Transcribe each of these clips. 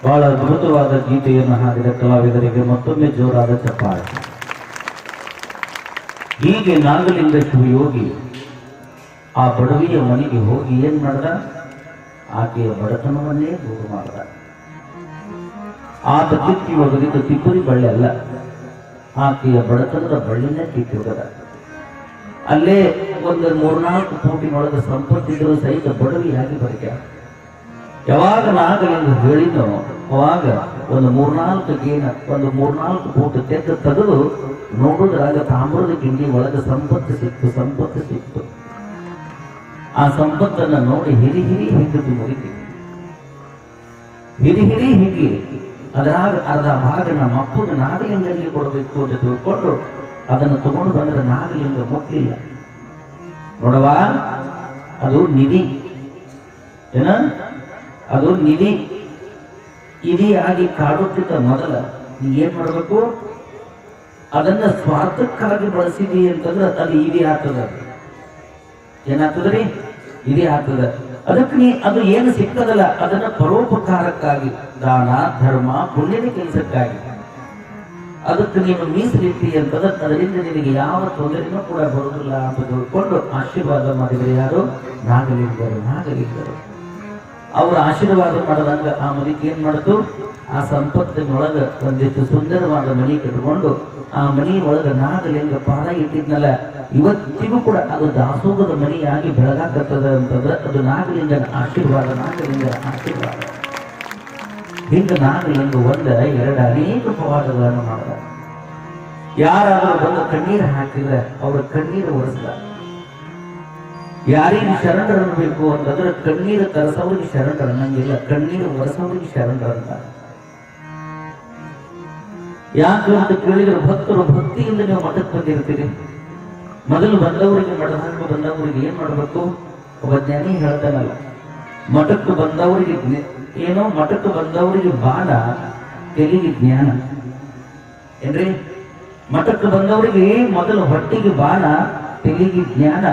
ಬಹಳ ಅದ್ಭುತವಾದ ಗೀತೆಯನ್ನು ಹಾಡಿದ ಕಲಾವಿದರಿಗೆ ಮತ್ತೊಮ್ಮೆ ಜೋರಾದ ಚಪ್ಪಾಳೆ. ಹೀಗೆ ನಾಗಲಿಂಗ ಶಿವಯೋಗಿ ಆ ಬಡವಿಯ ಮನೆಗೆ ಹೋಗಿ ಏನ್ ಮಾಡ್ದ? ಆಕೆಯ ಬಡತನವನ್ನೇ ದೂರ ಮಾಡ್ದ. ಆತ ಕಿತ್ತಿ ಒಗೆದಿದ್ದು ತಿಪ್ಪುರಿ ಬಳ್ಳಿ ಅಲ್ಲ, ಆಕೆಯ ಬಡತನದ ಬಳ್ಳಿನೇ ಕಿತ್ತಿ ಒಗೆದ. ಅಲ್ಲೇ ಒಂದು 3-4 ಕೋಟಿನೊಳಗೆ ಸಂಪತ್ತಿದ್ರು ಸಹಿತ ಬಡವಿಯಾಗಿ ಬರಕ. ಯಾವಾಗ ನಾಗಲಿಂಗ ಹೇಳಿದೋ ಅವಾಗ ಒಂದು 3-4 ಗೇನ, ಒಂದು 3-4 ಕೋಟಿ ತೆಗೆದು ತೆಗೆದು ನೋಡುದ್ರಾಗ ತಾಮ್ರದ ಗಿಂಡಿ ಒಳಗೆ ಸಂಪತ್ತು ಸಿಕ್ತು. ಆ ಸಂಪತ್ತನ್ನು ನೋಡಿ ಹಿರಿ ಹಿಗ್ಗದು ಮುರಿತಿ. ಹಿರಿ ಹಿಗ್ಗಿ ಅದರಾಗ ಅರ್ಧ ಭಾಗ ನಮ್ಮ ಅಪ್ಪಗೆ ನಾಗಲಿಂಗನಿಗೆ ಕೊಡಬೇಕು ಅಂತ ತಿಳ್ಕೊಂಡು ಅದನ್ನು ತಗೊಂಡು ಬಂದ್ರೆ ನಾಗಲಿಂಗ ಮುಟ್ಲಿಲ್ಲ. ನೋಡವ, ಅದು ನಿಧಿ, ಏನ ಅದು ನಿಧಿ. ಇದಿಯಾಗಿ ಕಾಡುತ್ತಿದ್ದ ಮೊದಲ ನೀ ಏನ್ ಮಾಡ್ಬೇಕು? ಅದನ್ನ ಸ್ವಾರ್ಥಕ್ಕಾಗಿ ಬಳಸಿದಿ ಅಂತಂದ್ರೆ ಅದು ಇದೇ ಆಗ್ತದ. ಏನಾಗ್ತದ್ರಿ? ಇದೇ ಆಗ್ತದ. ಅದಕ್ಕೆ ನೀ ಅದು ಏನು ಸಿಕ್ಕದಲ್ಲ ಅದನ್ನ ಪರೋಪಕಾರಕ್ಕಾಗಿ, ದಾನ ಧರ್ಮ ಪುಣ್ಯದ ಕೆಲಸಕ್ಕಾಗಿ ಅದಕ್ಕೆ ನೀನು ಮೀಸಲಿಟ್ಟಿ ಅಂತಂದ್ರೆ ಅದರಿಂದ ನಿನಗೆ ಯಾವ ತೊಂದರೆನೂ ಕೂಡ ಬರುವುದಿಲ್ಲ ಅಂತ ತಿಳ್ಕೊಂಡು ಆಶೀರ್ವಾದ ಮಾಡಿದರೆ ಯಾರು? ನಾಗಲಿಂಗರು. ಅವರ ಆಶೀರ್ವಾದ ಮಾಡದಂಗ ಆ ಮನೆಗೆ ಏನ್ ಮಾಡಿತು? ಆ ಸಂಪತ್ತಿನೊಳಗ ಒಂದಿಷ್ಟು ಸುಂದರವಾದ ಮನೆ ಕಟ್ಕೊಂಡು ಆ ಮನೆ ಒಳಗ ನಾಗಲಿಂಗ ಪಾದ ಇಟ್ಟಿದ್ನಲ್ಲ, ಇವತ್ತಿಗೂ ಕೂಡ ಅದು ದಾಸೋಗದ ಮನೆಯಾಗಿ ಬೆಳಗಾಕತ್ತದ ಅಂತಂದ್ರೆ ಅದು ನಾಗಲಿಂಗನ ಆಶೀರ್ವಾದ. ಹಿಂಗ ನಾಗಲಿಂಗ 1, 2 ಅನೇಕ ಪವಾಡಗಳನ್ನು ಮಾಡಿದ. ಯಾರಾದರೂ ಬಂದು ಕಣ್ಣೀರು ಹಾಕಿದ್ರೆ ಅವರ ಕಣ್ಣೀರು ಒರೆಸ್ದ. ಯಾರಿಗೆ ಶರಣರನ್ನಬೇಕು ಅಂತಂದ್ರೆ ಕಣ್ಣೀರು ತರಸೋರಿಗೆ ಶರಣರ ಅನ್ನಂಗಿಲ್ಲ, ಕಣ್ಣೀರು ಒರೆಸೋರಿಗೆ ಶರಣರ ಅಂತ. ಯಾಕೆ ಅಂತ ಕೇಳಿದ್ರೆ ಭಕ್ತರು ಭಕ್ತಿಯಿಂದ ನೀವು ಮಠಕ್ಕೆ ಬಂದಿರ್ತೀರಿ. ಮೊದಲು ಬಂದವರಿಗೆ ಮಠಕ್ಕೆ ಬಂದವರಿಗೆ ಏನ್ ಮಾಡ್ಬೇಕು? ಒಬ್ಬ ಜ್ಞಾನಿ ಹೇಳ್ತಾನಲ್ಲ, ಮಠಕ್ಕೆ ಬಂದವರಿಗೆ ಏನೋ ಮಠಕ್ಕೆ ಬಂದವರಿಗೆ ಬಾಣ, ತೆಲಿಗೆ ಜ್ಞಾನ. ಏನ್ರಿ? ಮಠಕ್ಕೆ ಬಂದವರಿಗೆ ಮೊದಲು ಹೊಟ್ಟಿಗೆ ಬಾಣ, ತೆಲಿಗೆ ಜ್ಞಾನ.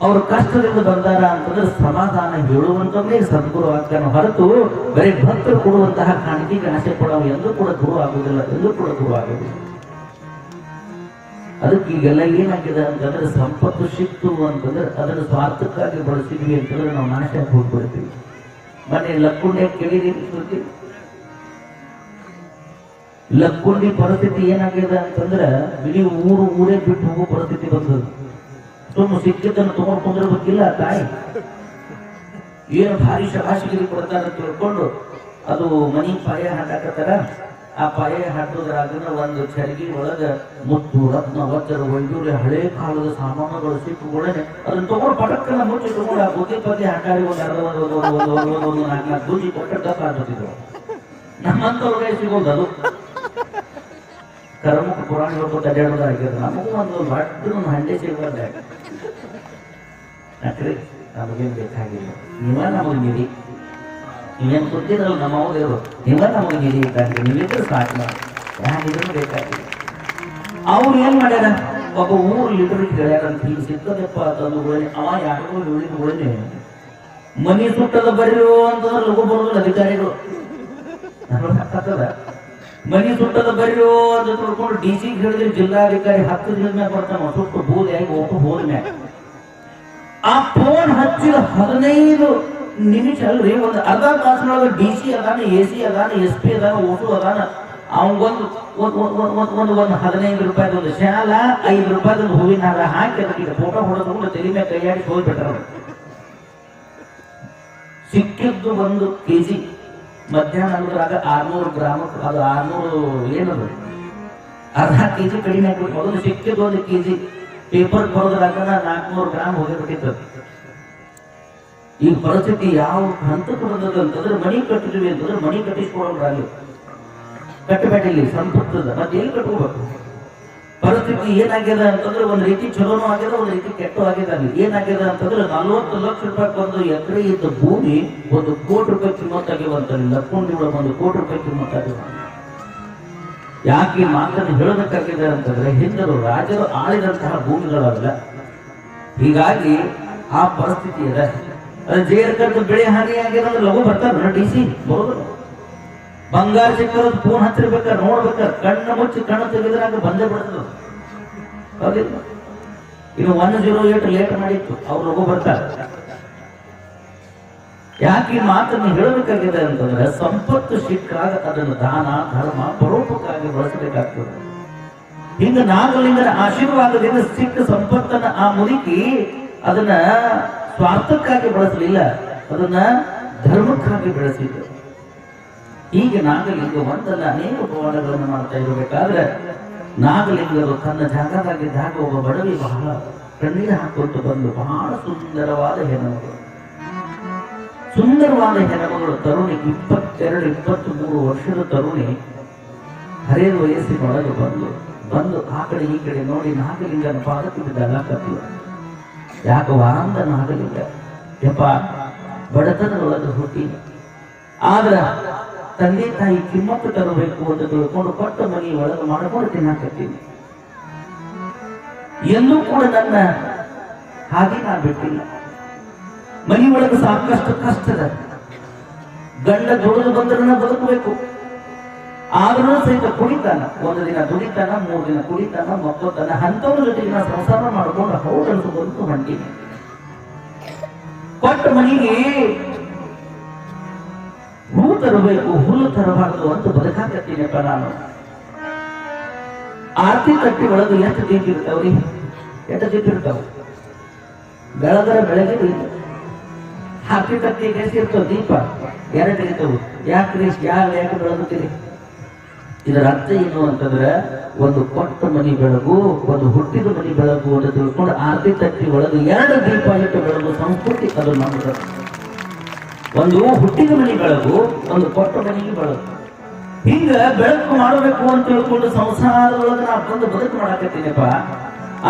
ಅವ್ರ ಕಷ್ಟದಿಂದ ಬಂದಾರ ಅಂತಂದ್ರೆ ಸಮಾಧಾನ ಹೇಳುವಂತವೇ ಸದ್ಗುರು ಆಗ್ತಾನೆ ಹೊರತು ಬರೀ ಭಕ್ತರು ಕೊಡುವಂತಹ ಕಾಣಿಕೆಗೆ ಆಸೆ ಕೊಡವ ಎಂದೂ ಕೂಡ ಗುರು ಆಗುವುದಿಲ್ಲ. ಅದಕ್ಕೆ ಈಗೆಲ್ಲ ಏನಾಗಿದೆ ಅಂತಂದ್ರೆ ಸಂಪತ್ತು ಸಿಕ್ತು ಅಂತಂದ್ರೆ ಅದನ್ನು ಸ್ವಾರ್ಥಕ್ಕಾಗಿ ಬಳಸಿದ್ವಿ ಅಂತಂದ್ರೆ ನಾವು ನಾಶಕ್ಕೆ ಹೋಗ್ಬಿಡ್ತೀವಿ. ಮೊನ್ನೆ ಲಕ್ಕುಂಡೆ ಕೇಳಿದೀವಿ. ಲಕ್ಕುಂಡಿ ಪರಿಸ್ಥಿತಿ ಏನಾಗಿದೆ ಅಂತಂದ್ರೆ ಇಡೀ ಊರೇ ಬಿಟ್ಟು ಹೋಗೋ ಪರಿಸ್ಥಿತಿ ಬಂದದ್ದು. ತುಂಬ ಸಿಕ್ಕಿದ್ದನ್ನು ತಗೊಂಡು ಕುಂದಿರ್ಬೇಕಿಲ್ಲ ತಾಯಿ. ಏನು ಭಾರಿ ಶಭಾಷಿಗಿರಿ ಕೊಡ್ತಾರೆ ತಿಳ್ಕೊಂಡು ಅದು ಮನಿ ಪಾಯ ಹಾಕಾಕತ್ತಾರ. ಆ ಪಾಯ ಹಾಕೋದ್ರಾಗನ ಒಂದು ಚರಗಿ ಒಳಗ ಮುತ್ತು ರತ್ನ ವಜ್ರ ವೈಡೂರ್ಯ ಹಳೆ ಕಾಲದ ಸಾಮಾನುಗಳು ಸಿಕ್ಕುಗಳೇ ಅದನ್ನ ತಗೊಂಡು ಪಟಕ್ಕನ ಮುಚ್ಚಿ ತಗೊಂಡು ಆ ಬುದ್ಧಿ ಪದ್ಯ ಹಾಕಾಡಿ ಒಂದು 4 ದೂಜಿ ಕೊಟ್ಟ ದಪ್ಪ ಆಗ್ತಿದ್ರು. ನಮ್ಮಂತವ್ರಿಗೆ ಸಿಗೋದು ಅದು. ಕರ್ಮಕ ಪುರಾಣ ಹೇಳ್ಕೊತ ಅಡ್ಡಾಡೋದಾಗಿರೋದು ನಮಗೂ ಒಂದು ದೊಡ್ಡ ಹಂಡೆ ಸಿಗಬಾರ್ದ. ಯಾಕ್ರಿ? ನಮಗೇನು ಬೇಕಾಗಿಲ್ಲ, ನೀವ ನಮಗೆ ನಿಧಿ. ನೀವೇನು ಗೊತ್ತಿರಲ್ಲ ನಮ್ಮ ಅವ್ರು, ನೀವ ನಮಗೆ ನಿಧಿ ಬೇಕಾಗಿಲ್ಲ, ನೀವಿದ್ರೆ ಸಾಕು, ಯಾರಿದ್ರು ಬೇಕಾಗಿಲ್ಲ. ಅವ್ರು ಏನ್ ಮಾಡ್ಯಾರ? ಒಬ್ಬ 3 ಲೀಟರ್ಗೆ ಹೇಳ್ಯಾರಂತ ಈಗ ಸಿಕ್ಕದಪ್ಪ ತಂದುಗಳೇ ಅವ ಯಾರಿಗೂ ಹೇಳಿದ್ಗಳೇ ಮನಿ ಸುಟ್ಟದ ಬರ್ರಿ ಅಂತಂದ್ರೆ ಲಘು ಬರೋದಿಲ್ಲ ಅಧಿಕಾರಿಗಳು. ಮನಿ ಸುಟ್ಟದ ಬರ್ರಿ ಅಂತ ತಿಳ್ಕೊಂಡು DC ಹೇಳಿದ್ರೆ ಜಿಲ್ಲಾಧಿಕಾರಿ 10 ದಿನದ ಮ್ಯಾಗ ಬರ್ತಾನ. ಸುಟ್ಟು ಬೂದಿಯಾಗಿ ಹೋದ ಮ್ಯಾಗ ಆ ಫೋನ್ ಹಚ್ಚಿದ 15 ನಿಮಿಷ ಅಲ್ರಿ, ಒಂದು ಅರ್ಧ ತಾಸಿನೊಳಗೆ DC ಅದಾನ, AC ಅದಾನ, SP ಅದಾನ, ಓಟು ಅದಾನ. ಅವನಿಗೊಂದು 15 ರೂಪಾಯಿದ ಒಂದು ಶಾಲ, 5 ರೂಪಾಯಿದ ಹೂವಿನ ಹಾರ ಹಾಕಿ ಅದಕ್ಕೆ ಫೋಟೋ ಹೊಡೆದು ತಲೆ ಮೇಲೆ ಕೈಯಾಡಿ ಹೋಗ್ಬಿಟ್ಟಾರ. ಸಿಕ್ಕಿದ್ದು 1 kg. ಮಧ್ಯಾಹ್ನ ಅನ್ನೋದ್ರಾಗ 600 ಗ್ರಾಮ, ಅದು 600 ಏನದು ಅರ್ಧ kg ಕಡಿಮೆ ಆಗ್ಬಿಟ್ಟು ಮೊದಲು ಸಿಕ್ಕಿದ್ದು 1 kg. ಪೇಪರ್ ಬರೋದ್ರಾಗ 400 ಗ್ರಾಮ್ ಹೋಗಿಬಿಟ್ಟಿತ್ತು. ಈ ಪರಿಸ್ಥಿತಿ ಯಾವ ಹಂತಕ್ಕೆ ಬಂದದ ಅಂತಂದ್ರೆ ಮನಿ ಕಟ್ಟಿದ್ವಿ ಅಂತಂದ್ರೆ ಮನಿ ಕಟ್ಟಿಸ್ಕೊಳೋದ್ರಾಗಲಿ ಕಟ್ಟಬೇಡಿಲ್ಲಿ ಸಂಪತ್ತದ ಮತ್ತೆ ಎಲ್ಲಿ ಕಟ್ಕೋಬೇಕು? ಪರಿಸ್ಥಿತಿ ಏನಾಗ್ಯದ ಅಂತಂದ್ರೆ ಒಂದು ರೀತಿ ಚಲೋನೂ ಆಗ್ಯದ, ಒಂದು ರೀತಿ ಕೆಟ್ಟು ಆಗ್ಯದ. ಅಲ್ಲಿ ಏನಾಗ್ಯದ ಅಂತಂದ್ರೆ 40 ಲಕ್ಷ ರೂಪಾಯಿ ಒಂದು ಎಕರೆ ಇದ್ದ ಭೂಮಿ 1 ಕೋಟಿ ರೂಪಾಯಿ ಕಿಮ್ಮತ್ತಾಗ್ಯವಂತಲ್ಲಿ. ಲಕ್ಕೊಂಡಿ 1 ಕೋಟಿ ರೂಪಾಯಿ ಕಿಮ್ಮತ್ತಾಗ್ಯವ. ಯಾಕೆ ಮಾತನ್ನು ಹೇಳಬೇಕಾಗಿದೆ ಅಂತಂದ್ರೆ ಹಿಂದರು ರಾಜರು ಆಳಿದಂತಹ ಭೂಮಿಗಳಲ್ಲ. ಹೀಗಾಗಿ ಆ ಪರಿಸ್ಥಿತಿ ಇದೆ. ಅದು ಜೇರ್ ಕರೆದು ಬೆಳೆ ಹಾನಿ ಆಗಿರೋದು ಲಘು ಬರ್ತಾರ ಡಿ ಸಿ ಬರೋದು. ಬಂಗಾರ ಸಿಕ್ಕಿರೋದು ಫೋನ್ ಹತ್ತಿರ್ಬೇಕಾರೆ ನೋಡ್ಬೇಕಾರೆ ಕಣ್ಣು ಮುಚ್ಚಿ ಕಣ್ಣು ತೆಗೆದ್ರಾಗ ಬಂದೇ ಬಿಡ್ತದ. ಹೌದಿಲ್ಲ? ಇನ್ನು 108 ಲೇಟ್ ಮಾಡಿತ್ತು, ಅವ್ರು ಲಘು ಬರ್ತಾರೆ. ಯಾಕೆ ಈ ಮಾತನ್ನು ಹೇಳಬೇಕಾಗಿದೆ ಅಂತಂದ್ರೆ, ಸಂಪತ್ತು ಸಿಕ್ಕಾಗ ಅದನ್ನು ದಾನ ಧರ್ಮ ಪರೋಪಕ್ಕಾಗಿ ಬಳಸಬೇಕಾಗ್ತದೆ. ಹಿಂಗ ನಾಗಲಿಂಗನ ಆಶೀರ್ವಾದದಿಂದ ಸಿಕ್ಕ ಸಂಪತ್ತನ್ನ ಆ ಮುದುಕಿ ಅದನ್ನ ಸ್ವಾರ್ಥಕ್ಕಾಗಿ ಬಳಸಲಿಲ್ಲ, ಅದನ್ನ ಧರ್ಮಕ್ಕಾಗಿ ಬೆಳೆಸಿದ್ರು. ಹೀಗೆ ನಾಗಲಿಂಗ ಒಂದಲ್ಲ ಅನೇಕ ಪವಾಡಗಳನ್ನು ಮಾಡ್ತಾ ಇರಬೇಕಾದ್ರೆ, ನಾಗಲಿಂಗರು ತನ್ನ ಜಾಗದಾಗಿದ್ದಾಗ ಒಬ್ಬ ಬಡವಿ ಬಹಳ ಕಣ್ಣೀರು ಹಾಕೊಂಡು ಬಂದು ಬಹಳ ಸುಂದರವಾದ ಹೆಣ್ಣುಮಗಳು, ಸುಂದರವಾದ ಹೆಣ್ಣುಮಗಳು, ತರುಣಿ 22-23 ವರ್ಷದ ತರುಣಿ, ಹರಿಯದ ವಯಸ್ಸಿನೊಳಗೆ ಬಂದು ಆ ಕಡೆ ಈ ಕಡೆ ನೋಡಿ ನಾಗಲಿಂಗನ ಪಾದಕ್ಕೆ ಬಿದ್ದಾಗತ್ತಿಲ್ಲ. ಯಾಕವ ಅಂದ ನಾಗಲಿಂಗ, ಯಪ್ಪ ಬಡತನದೊಳಗೆ ಹುಟ್ಟಿ ಆದ್ರ ತಂದೆ ತಾಯಿ ಕಿಮ್ಮತ್ತು ತರಬೇಕು ಅಂತ ತಿಳ್ಕೊಂಡು ಕೊಟ್ಟ ಮನಿ ಒಳಗೆ ಮಾಡ್ಕೊಂಡು ತಿನ್ನಾಕತ್ತೀನಿ. ಎಲ್ಲೂ ಕೂಡ ನನ್ನ ಹಾಗೆ ನಾ ಬಿಟ್ಟಿಲ್ಲ. ಮನಿ ಒಳಗೆ ಸಾಕಷ್ಟು ಕಷ್ಟದ, ಗಂಡ ದುಡಿದು ಬಂದ್ರೆ ಬದುಕಬೇಕು. ಆದ್ರೂ ಸಹಿತ ಕುಡಿತಾನ, 1 ದಿನ ದುಡಿತಾನ, 3 ದಿನ ಕುಡಿತಾನ, ಮಕ್ಕಳತಾನ, ಅಂತವ್ರ ಜೊತೆಗೆ ನಾ ಸಂಸಾರ ಮಾಡ್ಕೊಂಡು ಹೌದಲ್ಸು ಬಂತು ಹೊಂಟೀನಿ. ಕೊಟ್ಟ ಮನೆಗೆ ಹೂ ತರಬೇಕು, ಹುಲ್ಲು ತರಬಾರ್ದು ಅಂತ ಬದುಕಾಕತ್ತೀನಪ್ಪ ನಾನು. ಆರತಿ ತಟ್ಟಿ ಒಳಗೆ ಎಷ್ಟು ದೀಪ ಇರ್ತಾವ್ರಿ? ಎಷ್ಟು ದೀಪ ಇರ್ತಾವ? ಬೆಳಗ್ಗೆ ಆರತಿ ತಟ್ಟಿ ಎಷ್ಟು ಇರ್ತಾವ ದೀಪ? 2 ಇರ್ತಾವ. ಯಾಕೆ ಬೆಳಗುತ್ತೀರಿ? ಇದರ ಅರ್ಥ ಏನು ಅಂತಂದ್ರೆ, ಒಂದು ಕೊಟ್ಟ ಮನಿ ಬೆಳಗು, ಒಂದು ಹುಟ್ಟಿದ ಮನಿ ಬೆಳಗು ಅಂತ ತಿಳ್ಕೊಂಡು ಆರತಿ ತಟ್ಟಿ ಒಳಗೆ 2 ದೀಪ ಇಟ್ಟು ಬೆಳಗು ಸಂಸ್ಕೃತಿ ಅದು ನಮ್ಮದು. ಒಂದು ಹುಟ್ಟಿದ ಮನಿ ಬೆಳಗು, ಒಂದು ಕೊಟ್ಟ ಮನಿಗೆ ಬೆಳಗು. ಹಿಂಗ ಬೆಳಕು ಮಾಡಬೇಕು ಅಂತ ತಿಳ್ಕೊಂಡು ಸಂಸಾರದೊಳಗೆ ನಾ ಬಂದು ಬದುಕು ಮಾಡಾಕತ್ತೀನಪ್ಪ.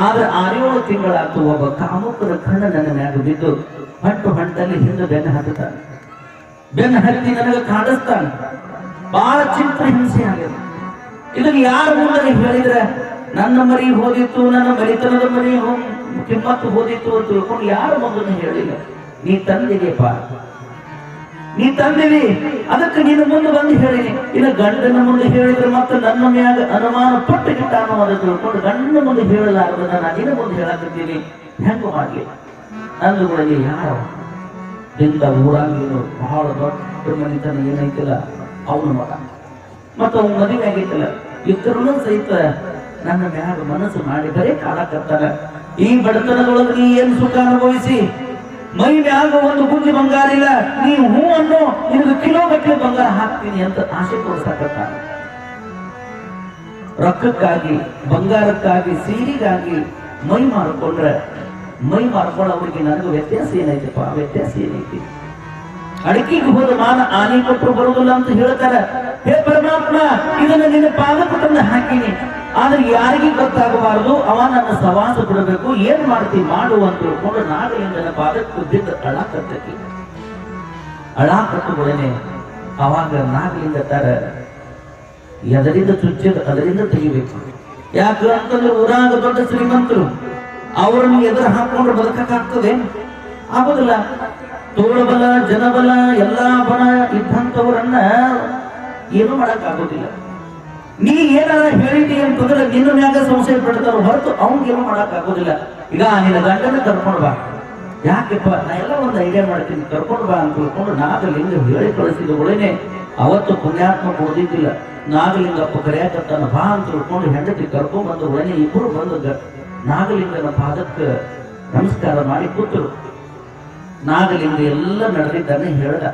ಆದ್ರೆ 6-7 ತಿಂಗಳಾಯ್ತು, ಒಬ್ಬ ಕಾಮುಕರ ಕಣ್ಣ ನನ್ನ ಮ್ಯಾಗ ಬಿದ್ದು ಹೊಂಟಲ್ಲಿ ಹಿಂದೆ ಬೆನ್ನು ಹತ್ತಾನೆ. ಬೆನ್ನು ಹತ್ತಿ ನನಗೆ ಕಾಡಿಸ್ತಾನೆ. ಬಹಳ ಚಿಂತೆ ಹಿಂಸೆ ಆಗಿದೆ. ಇದನ್ನು ಯಾರ ಮುಂದೆ ಹೇಳಿದ್ರೆ ನನ್ನ ಮರಿ ಹೋದಿತ್ತು, ನನ್ನ ಮರಿತನದ ಮರಿ ಕಿಮ್ಮತ್ತು ಹೋದಿತ್ತು ಅಂತ ತಿಳ್ಕೊಂಡು ಯಾರ ಮುಂದೆ ಹೇಳಿಲ್ಲ. ನೀ ತಂದಿದೆಯಪ್ಪ, ನೀ ತಂದಿವಿ, ಅದಕ್ಕೆ ನೀನು ಮುಂದೆ ಬಂದು ಹೇಳಿನಿ. ಇನ್ನು ಗಂಡನ ಮುಂದೆ ಹೇಳಿದ್ರೆ ಮತ್ತೆ ನನ್ನ ಮ್ಯಾಗ ಅನುಮಾನ ಪಟ್ಟು ಗಿಟ್ಟಾನು ಅಂತ ತಿಳ್ಕೊಂಡು ಗಂಡನ ಮುಂದೆ ಹೇಳಲಾರ್ದು ನಾನು ನಿನ್ನ ಮುಂದೆ ಹೇಳಕತ್ತೀನಿ, ಹೆಂಗ ಮಾಡ್ಲಿ ಅಂದು ಕೂಡ ನೀ ಯಾರ ಇಂಥ ಊರಾಗೇನು ಬಹಳ ದೊಡ್ಡ ಮನಿತನ ಏನೈತಿಲ್ಲ ಅವನ ಮಗ, ಮತ್ತು ಅವನ ಮದುವೆ ಆಗೈತಿಲ್ಲ, ಇದ್ರೂ ಸಹಿತ ನನ್ನ ಮ್ಯಾಗ ಮನಸ್ಸು ಮಾಡಿ ಬರೀ ಕಾಲಕತ್ತಾರ. ಈ ಬಡತನದೊಳಗೆ ನೀ ಏನು ಸುಖ ಅನುಭವಿಸಿ ಮೈ ಮ್ಯಾಗ ಒಂದು ಗುಂಜಿ ಬಂಗಾರ ಇಲ್ಲ, ನೀ ಹೂ ಅನ್ನು ನಿನಗೆ ಕಿಲೋಗಟ್ಟಲೆ ಬಂಗಾರ ಹಾಕ್ತೀನಿ ಅಂತ ಆಸೆ ತೋರಿಸಕತ್ತ. ರೊಕ್ಕಕ್ಕಾಗಿ, ಬಂಗಾರಕ್ಕಾಗಿ, ಸೀರೆಗಾಗಿ ಮೈ ಮಾರ್ಕೊಂಡ ಅವ್ರಿಗೆ ನನಗೆ ವ್ಯತ್ಯಾಸ ಏನೈತಪ್ಪ? ವ್ಯತ್ಯಾಸ ಏನೈತಿ? ಅಡಕಿಗೆ ಹೋದ ಮಾನ ಆನೆ ಕೊಟ್ಟರು ಬರುವುದಿಲ್ಲ ಅಂತ ಹೇಳ್ತಾರೆ. ಹೇ ಪರಮಾತ್ಮ, ಇದನ್ನು ನಿನ್ನ ಪಾದಕ್ಕೆ ತಂದು ಹಾಕಿನಿ, ಆದ್ರೆ ಯಾರಿಗೂ ಗೊತ್ತಾಗಬಾರದು, ಅವ ನನ್ನ ಸವಾಸ ಬಿಡಬೇಕು, ಏನ್ ಮಾಡ್ತೀವಿ ಮಾಡು ಅಂತ ತಿಳ್ಕೊಂಡು ನಾಗಲಿಂಗನ ಪಾದಕ್ಕೆ ಬಿದ್ದು ಅಳಾಕಟ್ಟುಗಳೇನೆ. ಅವಾಗ ನಾಗಲಿಂಗ ತರ ಎದರಿಂದ ಚುಚ್ಚಿದ ಅದರಿಂದ ತೆಗಿಬೇಕು. ಯಾಕೆ ಅಂತಂದ್ರೆ ಊರಾಗ ದೊಡ್ಡ ಶ್ರೀಮಂತರು, ಅವರನ್ನು ಎದುರು ಹಾಕೊಂಡು ಬದುಕಕ್ಕಾಗ್ತದೆ? ಆಗೋದಿಲ್ಲ. ತೋಳಬಲ, ಜನಬಲ, ಎಲ್ಲಾ ಬಲ ಇದ್ದಂಥವರನ್ನ ಏನು ಮಾಡಕ್ಕಾಗೋದಿಲ್ಲ. ನೀ ಏನಾರ ಹೇಳಿದಿ ಅಂತಂದ್ರೆ ನಿನ್ನ ಮ್ಯಾಗ ಸಂಶಯ ಪಡ್ತಾರ ಹೊರತು ಅವ್ನಿಗೇನು ಮಾಡಕ್ಕಾಗೋದಿಲ್ಲ. ಈಗ ನಿನ್ನ ಗಂಡನ ಕರ್ಕೊಂಡು ಬಾ, ಯಾಕೆಪ್ಪ ನಾ ಎಲ್ಲ ಒಂದು ಐಡಿಯಾ ಮಾಡ್ತೀನಿ, ಕರ್ಕೊಂಡು ಬಾ ಅಂತ ತಿಳ್ಕೊಂಡು ನಾಗಲಿಂಗ ಹೇಳಿ ಕಳಿಸಿದಗಳೇನೆ. ಅವತ್ತು ಪುಣ್ಯಾತ್ಮ ಕೊಡದಿದ್ದಿಲ್ಲ, ನಾಗಲಿಂಗಪ್ಪ ಕರೆಯಾಕತ್ತಾನ ಬಾ ಅಂತ ತಿಳ್ಕೊಂಡು ಹೆಂಡತಿ ಕರ್ಕೊಂಡ್ ಬಂದು ಒಳನೆ ಇಬ್ಬರು ಬಂದು ನಾಗಲಿಂಗನ ಪಾದಕ್ಕೆ ನಮಸ್ಕಾರ ಮಾಡಿ ಕೂತರು. ನಾಗಲಿಂಗ ಎಲ್ಲ ನಡೆದಿದ್ದಾನೆ ಹೇಳ್ದ.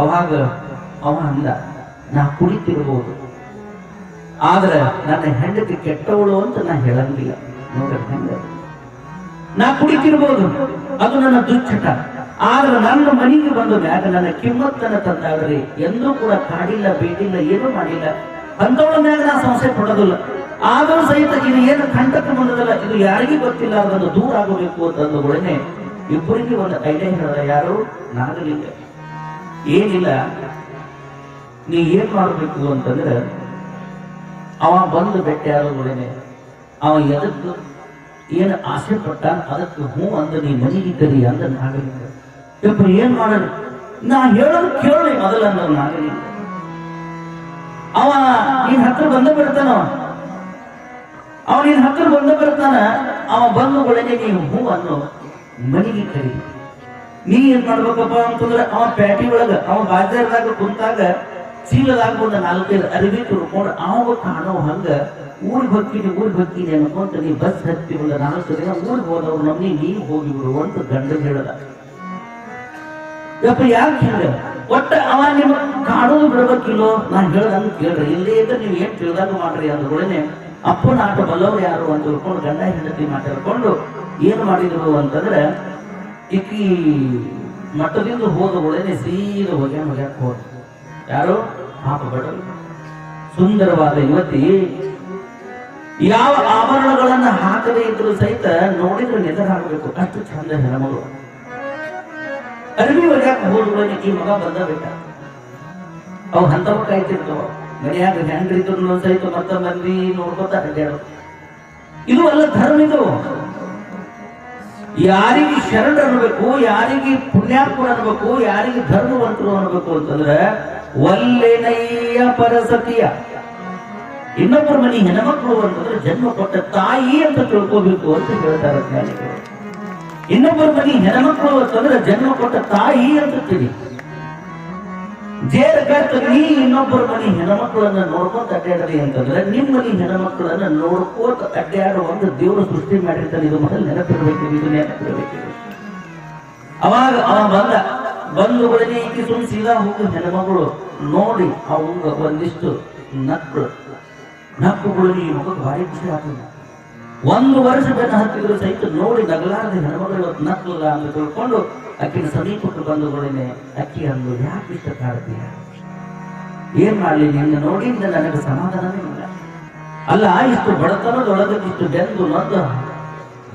ಅವಾಗ ಅವ ಅಂದ, ನಾ ಕುಳಿತಿರ್ಬೋದು, ಆದ್ರೆ ನನ್ನ ಹೆಂಡತಿ ಕೆಟ್ಟವಳು ಅಂತ ನಾ ಹೇಳಂಗಿಲ್ಲ. ನೋಡ್ರಿ ಹೆಂಗ, ನಾ ಕುಳಿತಿರ್ಬೋದು, ಅದು ನನ್ನ ದುಶ್ಚಟ, ಆದ್ರೆ ನನ್ನ ಮನೆಗೆ ಬಂದ ಮ್ಯಾಗ ನನ್ನ ಕಿಮ್ಮತ್ತನ್ನ ತಂದಾಡ್ರಿ, ಎಂದೂ ಕೂಡ ಕಾಡಿಲ್ಲ, ಬೇಡಿಲ್ಲ, ಏನೂ ಮಾಡಿಲ್ಲ, ಅಂತವಳ ಮ್ಯಾಗ ನಾ ಸಂಶಯ ಪಡೋದಿಲ್ಲ. ಆದರೂ ಸಹಿತ ಇದು ಏನು ಕಂಟಕ್ಕೆ ಬಂದದಲ್ಲ, ಇದು ಯಾರಿಗೂ ಗೊತ್ತಿಲ್ಲ, ಅದನ್ನು ದೂರ ಆಗಬೇಕು ಅಂತಂದ ಒಡನೆ ಇಬ್ಬರಿಗೆ ಒಂದು ಐಡಿಯಾ ಹೇಳ್ದ. ಯಾರು? ನಾಗಲಿಂಗ. ಏನಿಲ್ಲ, ನೀ ಏನ್ ಮಾಡ್ಬೇಕು ಅಂತಂದ್ರೆ, ಅವ ಬಂದು ಭೇಟಿ ಆದೊಡನೆ ಅವ ಎದಕ್ಕೆ ಏನು ಆಸೆ ಪಟ್ಟ ಅದಕ್ಕೆ ಹೂ ಅಂದ ನೀ ಮನೆಗೆ ಕರಿ ಅಂದ ನಾಗಲಿಂಗ. ಯಪ್ಪ ಏನ್ ಮಾಡೋದು, ನಾ ಹೇಳೋದು ಕೇಳಿ ಮೊದಲ ನಾಗಲಿ. ಅವ ನಿನ್ ಹತ್ರ ಬಂದ ಬಿಡ್ತಾನ, ಅವ ನಿನ್ ಹತ್ರ ಬಂದ ಬಿಡ್ತಾನ. ಅವ ಬಂದ ಒಳಗೆ ನೀವು ಹೂ ಅನ್ನು ಮನೆಗೆ ಕರಿ. ನೀ ಏನ್ ಮಾಡ್ಬೇಕಪ್ಪ ಅಂತಂದ್ರೆ ಅವ ಪ್ಯಾಟಿ ಒಳಗ ಅವ ಬಾಜಾರದಾಗ ಕುಂತಾಗ ಚೀಲದಾಗ ಒಂದು 4-5 ಅರಿವಿ ತುರ್ಕೊಂಡು ಅವಾಗ ಕಾಣೋ ಹಂಗ ಊರಿಗೆ ಹೋಗ್ತೀನಿ ಅನ್ಕೊಂತ ನೀ ಬಸ್ ಹತ್ತಿ ಒಂದು 4 ದಿನ ಊರಿಗೆ ಹೋದವ್ರು ನಮ್ನಿ ನೀನು ಹೋಗಿ ಬಿಡು ಅಂತ ಗಂಡ ಹೇಳದ. ಯಪ್ಪ ಯಾಕೆ ಹೇಳ, ಒಟ್ಟ ಅವ ನಿಮ್ಮ ಕಾಡೋದು ಬಿಡ್ಬೇಕಿಲ್ಲೋ, ನಾ ಹೇಳ್ದಂಗ ಕೇಳ್ರಿ, ಇಲ್ಲೇ ಇದ್ರೆ ನೀವು ಏನ್ ತಿಳಿದಾಗ ಮಾಡ್ರಿ ಅಂದ್ರೊಡನೆ ಅಪ್ಪನ ಆಟ ಬಲ್ಲವ್ರು ಯಾರು ಅಂತ ತಿಳ್ಕೊಂಡು ಗಂಡ ಹೆಂಡತಿ ಮಾತಾಡ್ಕೊಂಡು ಏನ್ ಮಾಡಿದ್ರು ಅಂತಂದ್ರೆ ಈಕಿ ಮಠದಿಂದ ಹೋದ ಒಳನೆ ಸೀದಾ ಹೊಗ್ಯಾಕ ಹೋದ. ಯಾರು ಪಾಪ ಬಡಲು ಸುಂದರವಾದ ಯುವತಿ, ಯಾವ ಆಭರಣಗಳನ್ನ ಹಾಕದೇ ಇದ್ರು ಸಹಿತ ನೋಡಿದ್ರೆ ನೆದರಾಗಬೇಕು, ಅಷ್ಟು ಚಂದ ಹೆಣ್ಮಗಳು. ಅರಿವಿ ಒಗ್ಯಾಕ ಹೋದ ಈ ಮಗ ಬಂದ ಬೇಕ, ಅವ್ ಹಂತವ ಕಾಯ್ತಿರ್ತಾವ ಮನೆಯಾಗ ಹೆಂಡ್ರಿದ್ರು ಸಹಿತ ಮತ್ತ ಮಂದಿ ನೋಡ್ಕೊತ ಅಡ್ಡಾಡೋದು. ಇದು ಅಲ್ಲ ಧರ್ಮ. ಇದು ಯಾರಿಗೆ ಶರಣ ಅನ್ಬೇಕು, ಯಾರಿಗೆ ಪುಣ್ಯಾತ್ಮ ಅನ್ಬೇಕು, ಯಾರಿಗೆ ಧರ್ಮವಂತರು ಅನ್ಬೇಕು ಅಂತಂದ್ರೆ ಒಲ್ಲೆನಯ್ಯ ಪರಸತಿಯ. ಇನ್ನೊಬ್ಬರ ಮನೆ ಹೆಣ್ಮಕ್ಳು ಅಂತಂದ್ರೆ ಜನ್ಮ ಕೊಟ್ಟ ತಾಯಿ ಅಂತ ತಿಳ್ಕೋಬೇಕು ಅಂತ ಹೇಳ್ತಾರೆ ಜ್ಞಾನಿಗಳು. ಇನ್ನೊಬ್ಬರ ಮನೆ ಹೆಣ್ಮಕ್ಳು ಅಂತಂದ್ರೆ ಜನ್ಮ ಕೊಟ್ಟ ತಾಯಿ ಅಂತ ತಿಳಿ. ನೀ ಇನ್ನೊಬ್ಬರ ಮನೆ ಹೆಣ್ಮಕ್ಳನ್ನ ನೋಡ್ಕೊಂತ ಅಡ್ಡಾಡ್ರಿ ಅಂತಂದ್ರೆ ನಿಮ್ಮ ಮನೆ ಹೆಣ್ಮಕ್ಳನ್ನ ನೋಡ್ಕೋತ ಅಡ್ಡಾಡುವ ಒಂದು ದೇವರು ಸೃಷ್ಟಿ ಮಾಡಿರ್ತಾನೆ. ಇದು ಮೊದಲು ನೆನಪಿರ್ಬೇಕು, ಇದು ನೆನಪಿರ್ಬೇಕು. ಅವಾಗ ಅವ ಬಂದು ಒಳಗೆ ಈಕೆ ಸುಮ್ ಸೀದಾ ಹೋಗಿ ಹೆಣ್ಮಗಳು ನೋಡಿ ಅವಂಗ ಒಂದಿಷ್ಟು ನಕ್ಕುಗಳು ಈ ಮಗಕ್ಕೆ ಭಾರಿ ಖುಷಿ ಆಗ್ತದೆ. 1 ವರ್ಷ ಬೆನ್ನ ಹತ್ತಿದ್ರು ಸಹಿತ ನೋಡಿ ನಗಲಾರದ ಹೆಣ್ಮಗಳು ನಕ್ಕಲ್ಲ ಅಂತ ತಿಳ್ಕೊಂಡು ಅಕ್ಕಿನ ಸಮೀಪಕ್ಕೆ ಬಂದು ಒಳನೆ ಅಕ್ಕಿ ಅಂದು, ಯಾಕೆ ಇಷ್ಟ ಕಾಡ್ತೀಯ, ಏನ್ ಮಾಡ್ಲಿ, ನಿನ್ನ ನೋಡಿಂದ ನನಗೆ ಸಮಾಧಾನವೇ ಇಲ್ಲ. ಅಲ್ಲ ಇಷ್ಟು ಬಡತನದೊಳಗೆ ಇಷ್ಟು ಬೆಂದು ನೊಂದು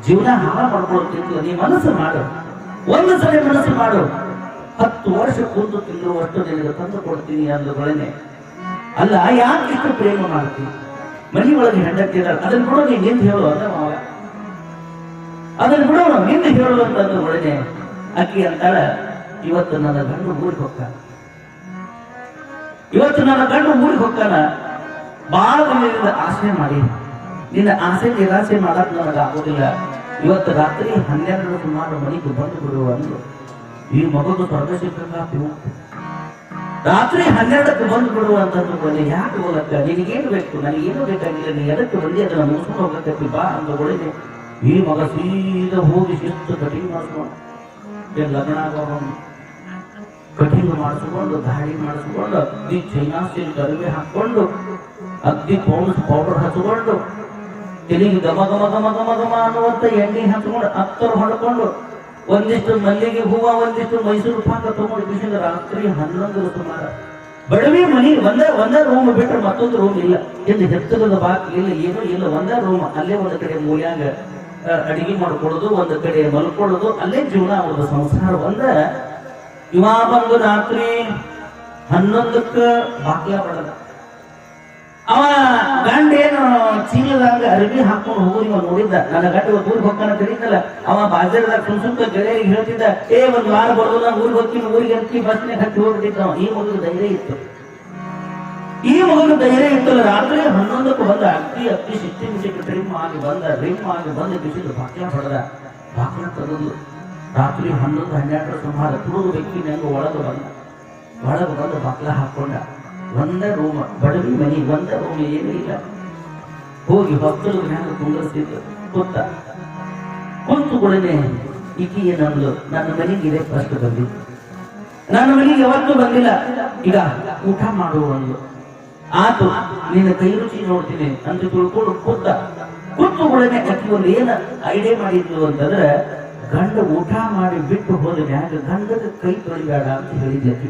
ಜೀವನ ಹಾಳು ಮಾಡ್ಕೊಳ್ತಿದ್ದು, ನೀ ಮನಸ್ಸು ಮಾಡು, ಒಂದು ಸಲ ಮನಸ್ಸು ಮಾಡು, 10 ವರ್ಷ ಕೂತು ತಿಂದುವಷ್ಟು ನಿನಗೆ ತಂದು ಕೊಡ್ತೀನಿ ಅಂದುಗಳೇನೆ. ಅಲ್ಲ ಯಾಕೆ ಇಷ್ಟು ಪ್ರೇಮ ಮಾಡ್ತೀನಿ, ಮನೆ ಒಳಗೆ ಹೆಂಡತಿ ಇದ್ದಾರೆ, ಅದನ್ನ ಬಿಡೋ ನೀ ನಿಂದು ಹೇಳು ಅಂತ ಮಾವ, ಅದನ್ನ ಬಿಡೋಣ ನಿಂದು ಹೇಳು ಅಂತಂದು ಒಳಗೆ ಅಕ್ಕಿ ಅಂತಾಳ, ಇವತ್ತು ನನ್ನ ಗಂಡು ಊರಿಗೆ ಹೋಗ್ತಾನ, ಬಹಳ ದಿನದಿಂದ ಆಸೆ ಮಾಡಿ ನಿನ್ನ ಆಸೆ ನಿರಾಸೆ ಮಾಡಕ್ ನನಗೆ ಆಗೋದಿಲ್ಲ. ಇವತ್ತು ರಾತ್ರಿ 12 ಸುಮಾರು ಮನೆಗೆ ಬಂದು ಬಿಡುವ ಅಂದ್ರು. ಈ ಮಗದು ಸ್ವರ್ಗ ಸಿಗ್ಬೇಕಾಗ್ತೀವಿ, ರಾತ್ರಿ 12ಕ್ಕೆ ಬಂದು ಬಿಡುವಂತಂದು ಬನ್ನಿ. ಯಾಕೆ ಹೋಗಕ್ಕ, ನಿನಗೇನು ಬೇಕು, ನನಗೇನು ಬೇಕಾಗಿಲ್ಲ, ನೀ ಎದಕ್ಕೆ ಬಂದಿ ಅದನ್ನ ಮುಗಿಸ್ಕೊಂಡು ಹೋಗಕ್ಕೆ ಬಾ ಅಂದುಗಳಿಗೆ ಈ ಮಗ ಸೀದಾ ಹೋಗಿ ಶಿಸ್ತು ಕಟಿಂಗ್ ಮಾಡಿಸ್ಕೊಂಡು ಲಗ್ನ ಆಗೋದು ಕಟಿಂಗ್ ಮಾಡಿಸ್ಕೊಂಡು ದಾಳಿ ಮಾಡಿಸ್ಕೊಂಡು ಅಗ್ದಿ ಚೈನಾ ಸಿಲ್ಕ್ ಅರಿವೆ ಹಾಕೊಂಡು ಅಗ್ದಿ ಪೌಡರ್ ಹಚ್ಕೊಂಡು ತೆಲಿಗೆ ಗಮ ಗಮ ಗಮ ಗಮ ಗಮ ಅನ್ನುವಂತ ಎಣ್ಣೆ ಹಚ್ಕೊಂಡು ಅತ್ತರು ಹೊಡ್ಕೊಂಡು ಒಂದಿಷ್ಟು ಮಲ್ಲಿಗೆ ಹೂವ ಒಂದಿಷ್ಟು ಮೈಸೂರು ಪಾಕ ತಗೊಂಡು ಬಿಸಿದ ರಾತ್ರಿ 11 ಸುಮಾರು ಬಡವಿ ಮನಿ ಒಂದೇ ರೂಮ್ ಬಿಟ್ಟರೆ ಮತ್ತೊಂದು ರೂಮ್ ಇಲ್ಲ, ಎಂದು ಹೆತ್ತರದ ಬಾಕಿ ಇಲ್ಲ, ಏನೂ ಇಲ್ಲ, ಒಂದೇ ರೂಮ್. ಅಲ್ಲೇ ಒಂದು ಕಡೆ ಮೂಲ್ಯಾಂಗ ಅಡಿಗೆ ಮಾಡ್ಕೊಳ್ಳೋದು, ಒಂದು ಕಡೆ ಮಲ್ಕೊಳ್ಳೋದು, ಅಲ್ಲೇ ಜೀವನ ಅವ್ರದ್ದು ಸಂಸಾರ. ಇವ ಬಂದು ರಾತ್ರಿ 11ಕ್ಕೆ ಬಾಕ್ಲ ಬಡದ. ಅವ ಗಂಡ ಏನು ಚೀಲದಾಗ ಅರಬಿ ಹಾಕೊಂಡು ಹೋಗಿ ಇವ ನೋಡಿದ್ದ, ನನ್ನ ಗಂಡ ಊರಿಗೆ ಹೋಗ್ತಾನ ತಿಳಿದಲ್ಲ. ಅವ ಬಾಜಾರದಾಗ ಸುಮ್ಕ ಗೆಳೆಯರಿಗೆ ಹೇಳ್ತಿದ್ದ, ಒಂದು ವಾರ ಬರೋದು, ನಾನು ಊರಿಗೆ ಹೋಗ್ತೀನಿ, ಊರಿಗೆ ಹತ್ತಿ ಬಸ್ನಾಗ ಹತ್ತಿ ಹೋಗ್ಬಿಟ್ಟಿದ್ದ. ಈ ಮಗು ಧೈರ್ಯ ಇತ್ತಲ್ಲ. ರಾತ್ರಿ 11ಕ್ಕೆ ಬಂದ ಅಕ್ಕಿ ಸಿಟ್ಟಿ ರಿಮ್ ಆಗಿ ಬಂದ ಬಿಸಿಲು ಬಾಕ್ಲ ಹೊಡೆದ. ಬಾಕ್ಲ ತಗದು ರಾತ್ರಿ 11-12 ಸುಮಾರು ತುಳುದು ಬೆಕ್ಕಿನ ಒಳಗೆ ಬಂದು ಬಾಕ್ಲ ಹಾಕೊಂಡ. ಒಂದೇ ರೂಮ್, ಬಡವಿ ಮನಿ, ಒಂದೇ ರೂಮ್, ಏನೂ ಇಲ್ಲ. ಹೋಗಿ ಭಕ್ತರು ಜ್ಞಾನ ಕುಂದರ್ತಿದ್ರು. ಕುಂತು ಕೂಡನೆ ಈಕಿ ಏನಂದ್ಲು, ನನ್ನ ಮನೆಗೆ ಫಸ್ಟ್ ಬಂದಿದ್ದು, ನನ್ನ ಮನೆಗೆ ಯಾವತ್ತೂ ಬಂದಿಲ್ಲ, ಈಗ ಊಟ ಮಾಡುವ ಅಂದ್ಲು. ಆತು, ನಿನ್ನ ಕೈ ರುಚಿ ನೋಡ್ತೀನಿ ಅಂತ ತಿಳ್ಕೊಂಡು ಕೂತು ಕೂಡನೆ ಅಕ್ಕಿ ಒಂದು ಏನ ಐಡಿಯಾ ಮಾಡಿದ್ಲು ಅಂತಂದ್ರೆ, ಗಂಡ ಊಟ ಮಾಡಿ ಬಿಟ್ಟು ಹೋದ ಮ್ಯಾಗ ಗಂಡದ ಕೈ ತೊಳಿಬೇಡ ಅಂತ ಹೇಳಿದ್ಲಕ್ಕಿ.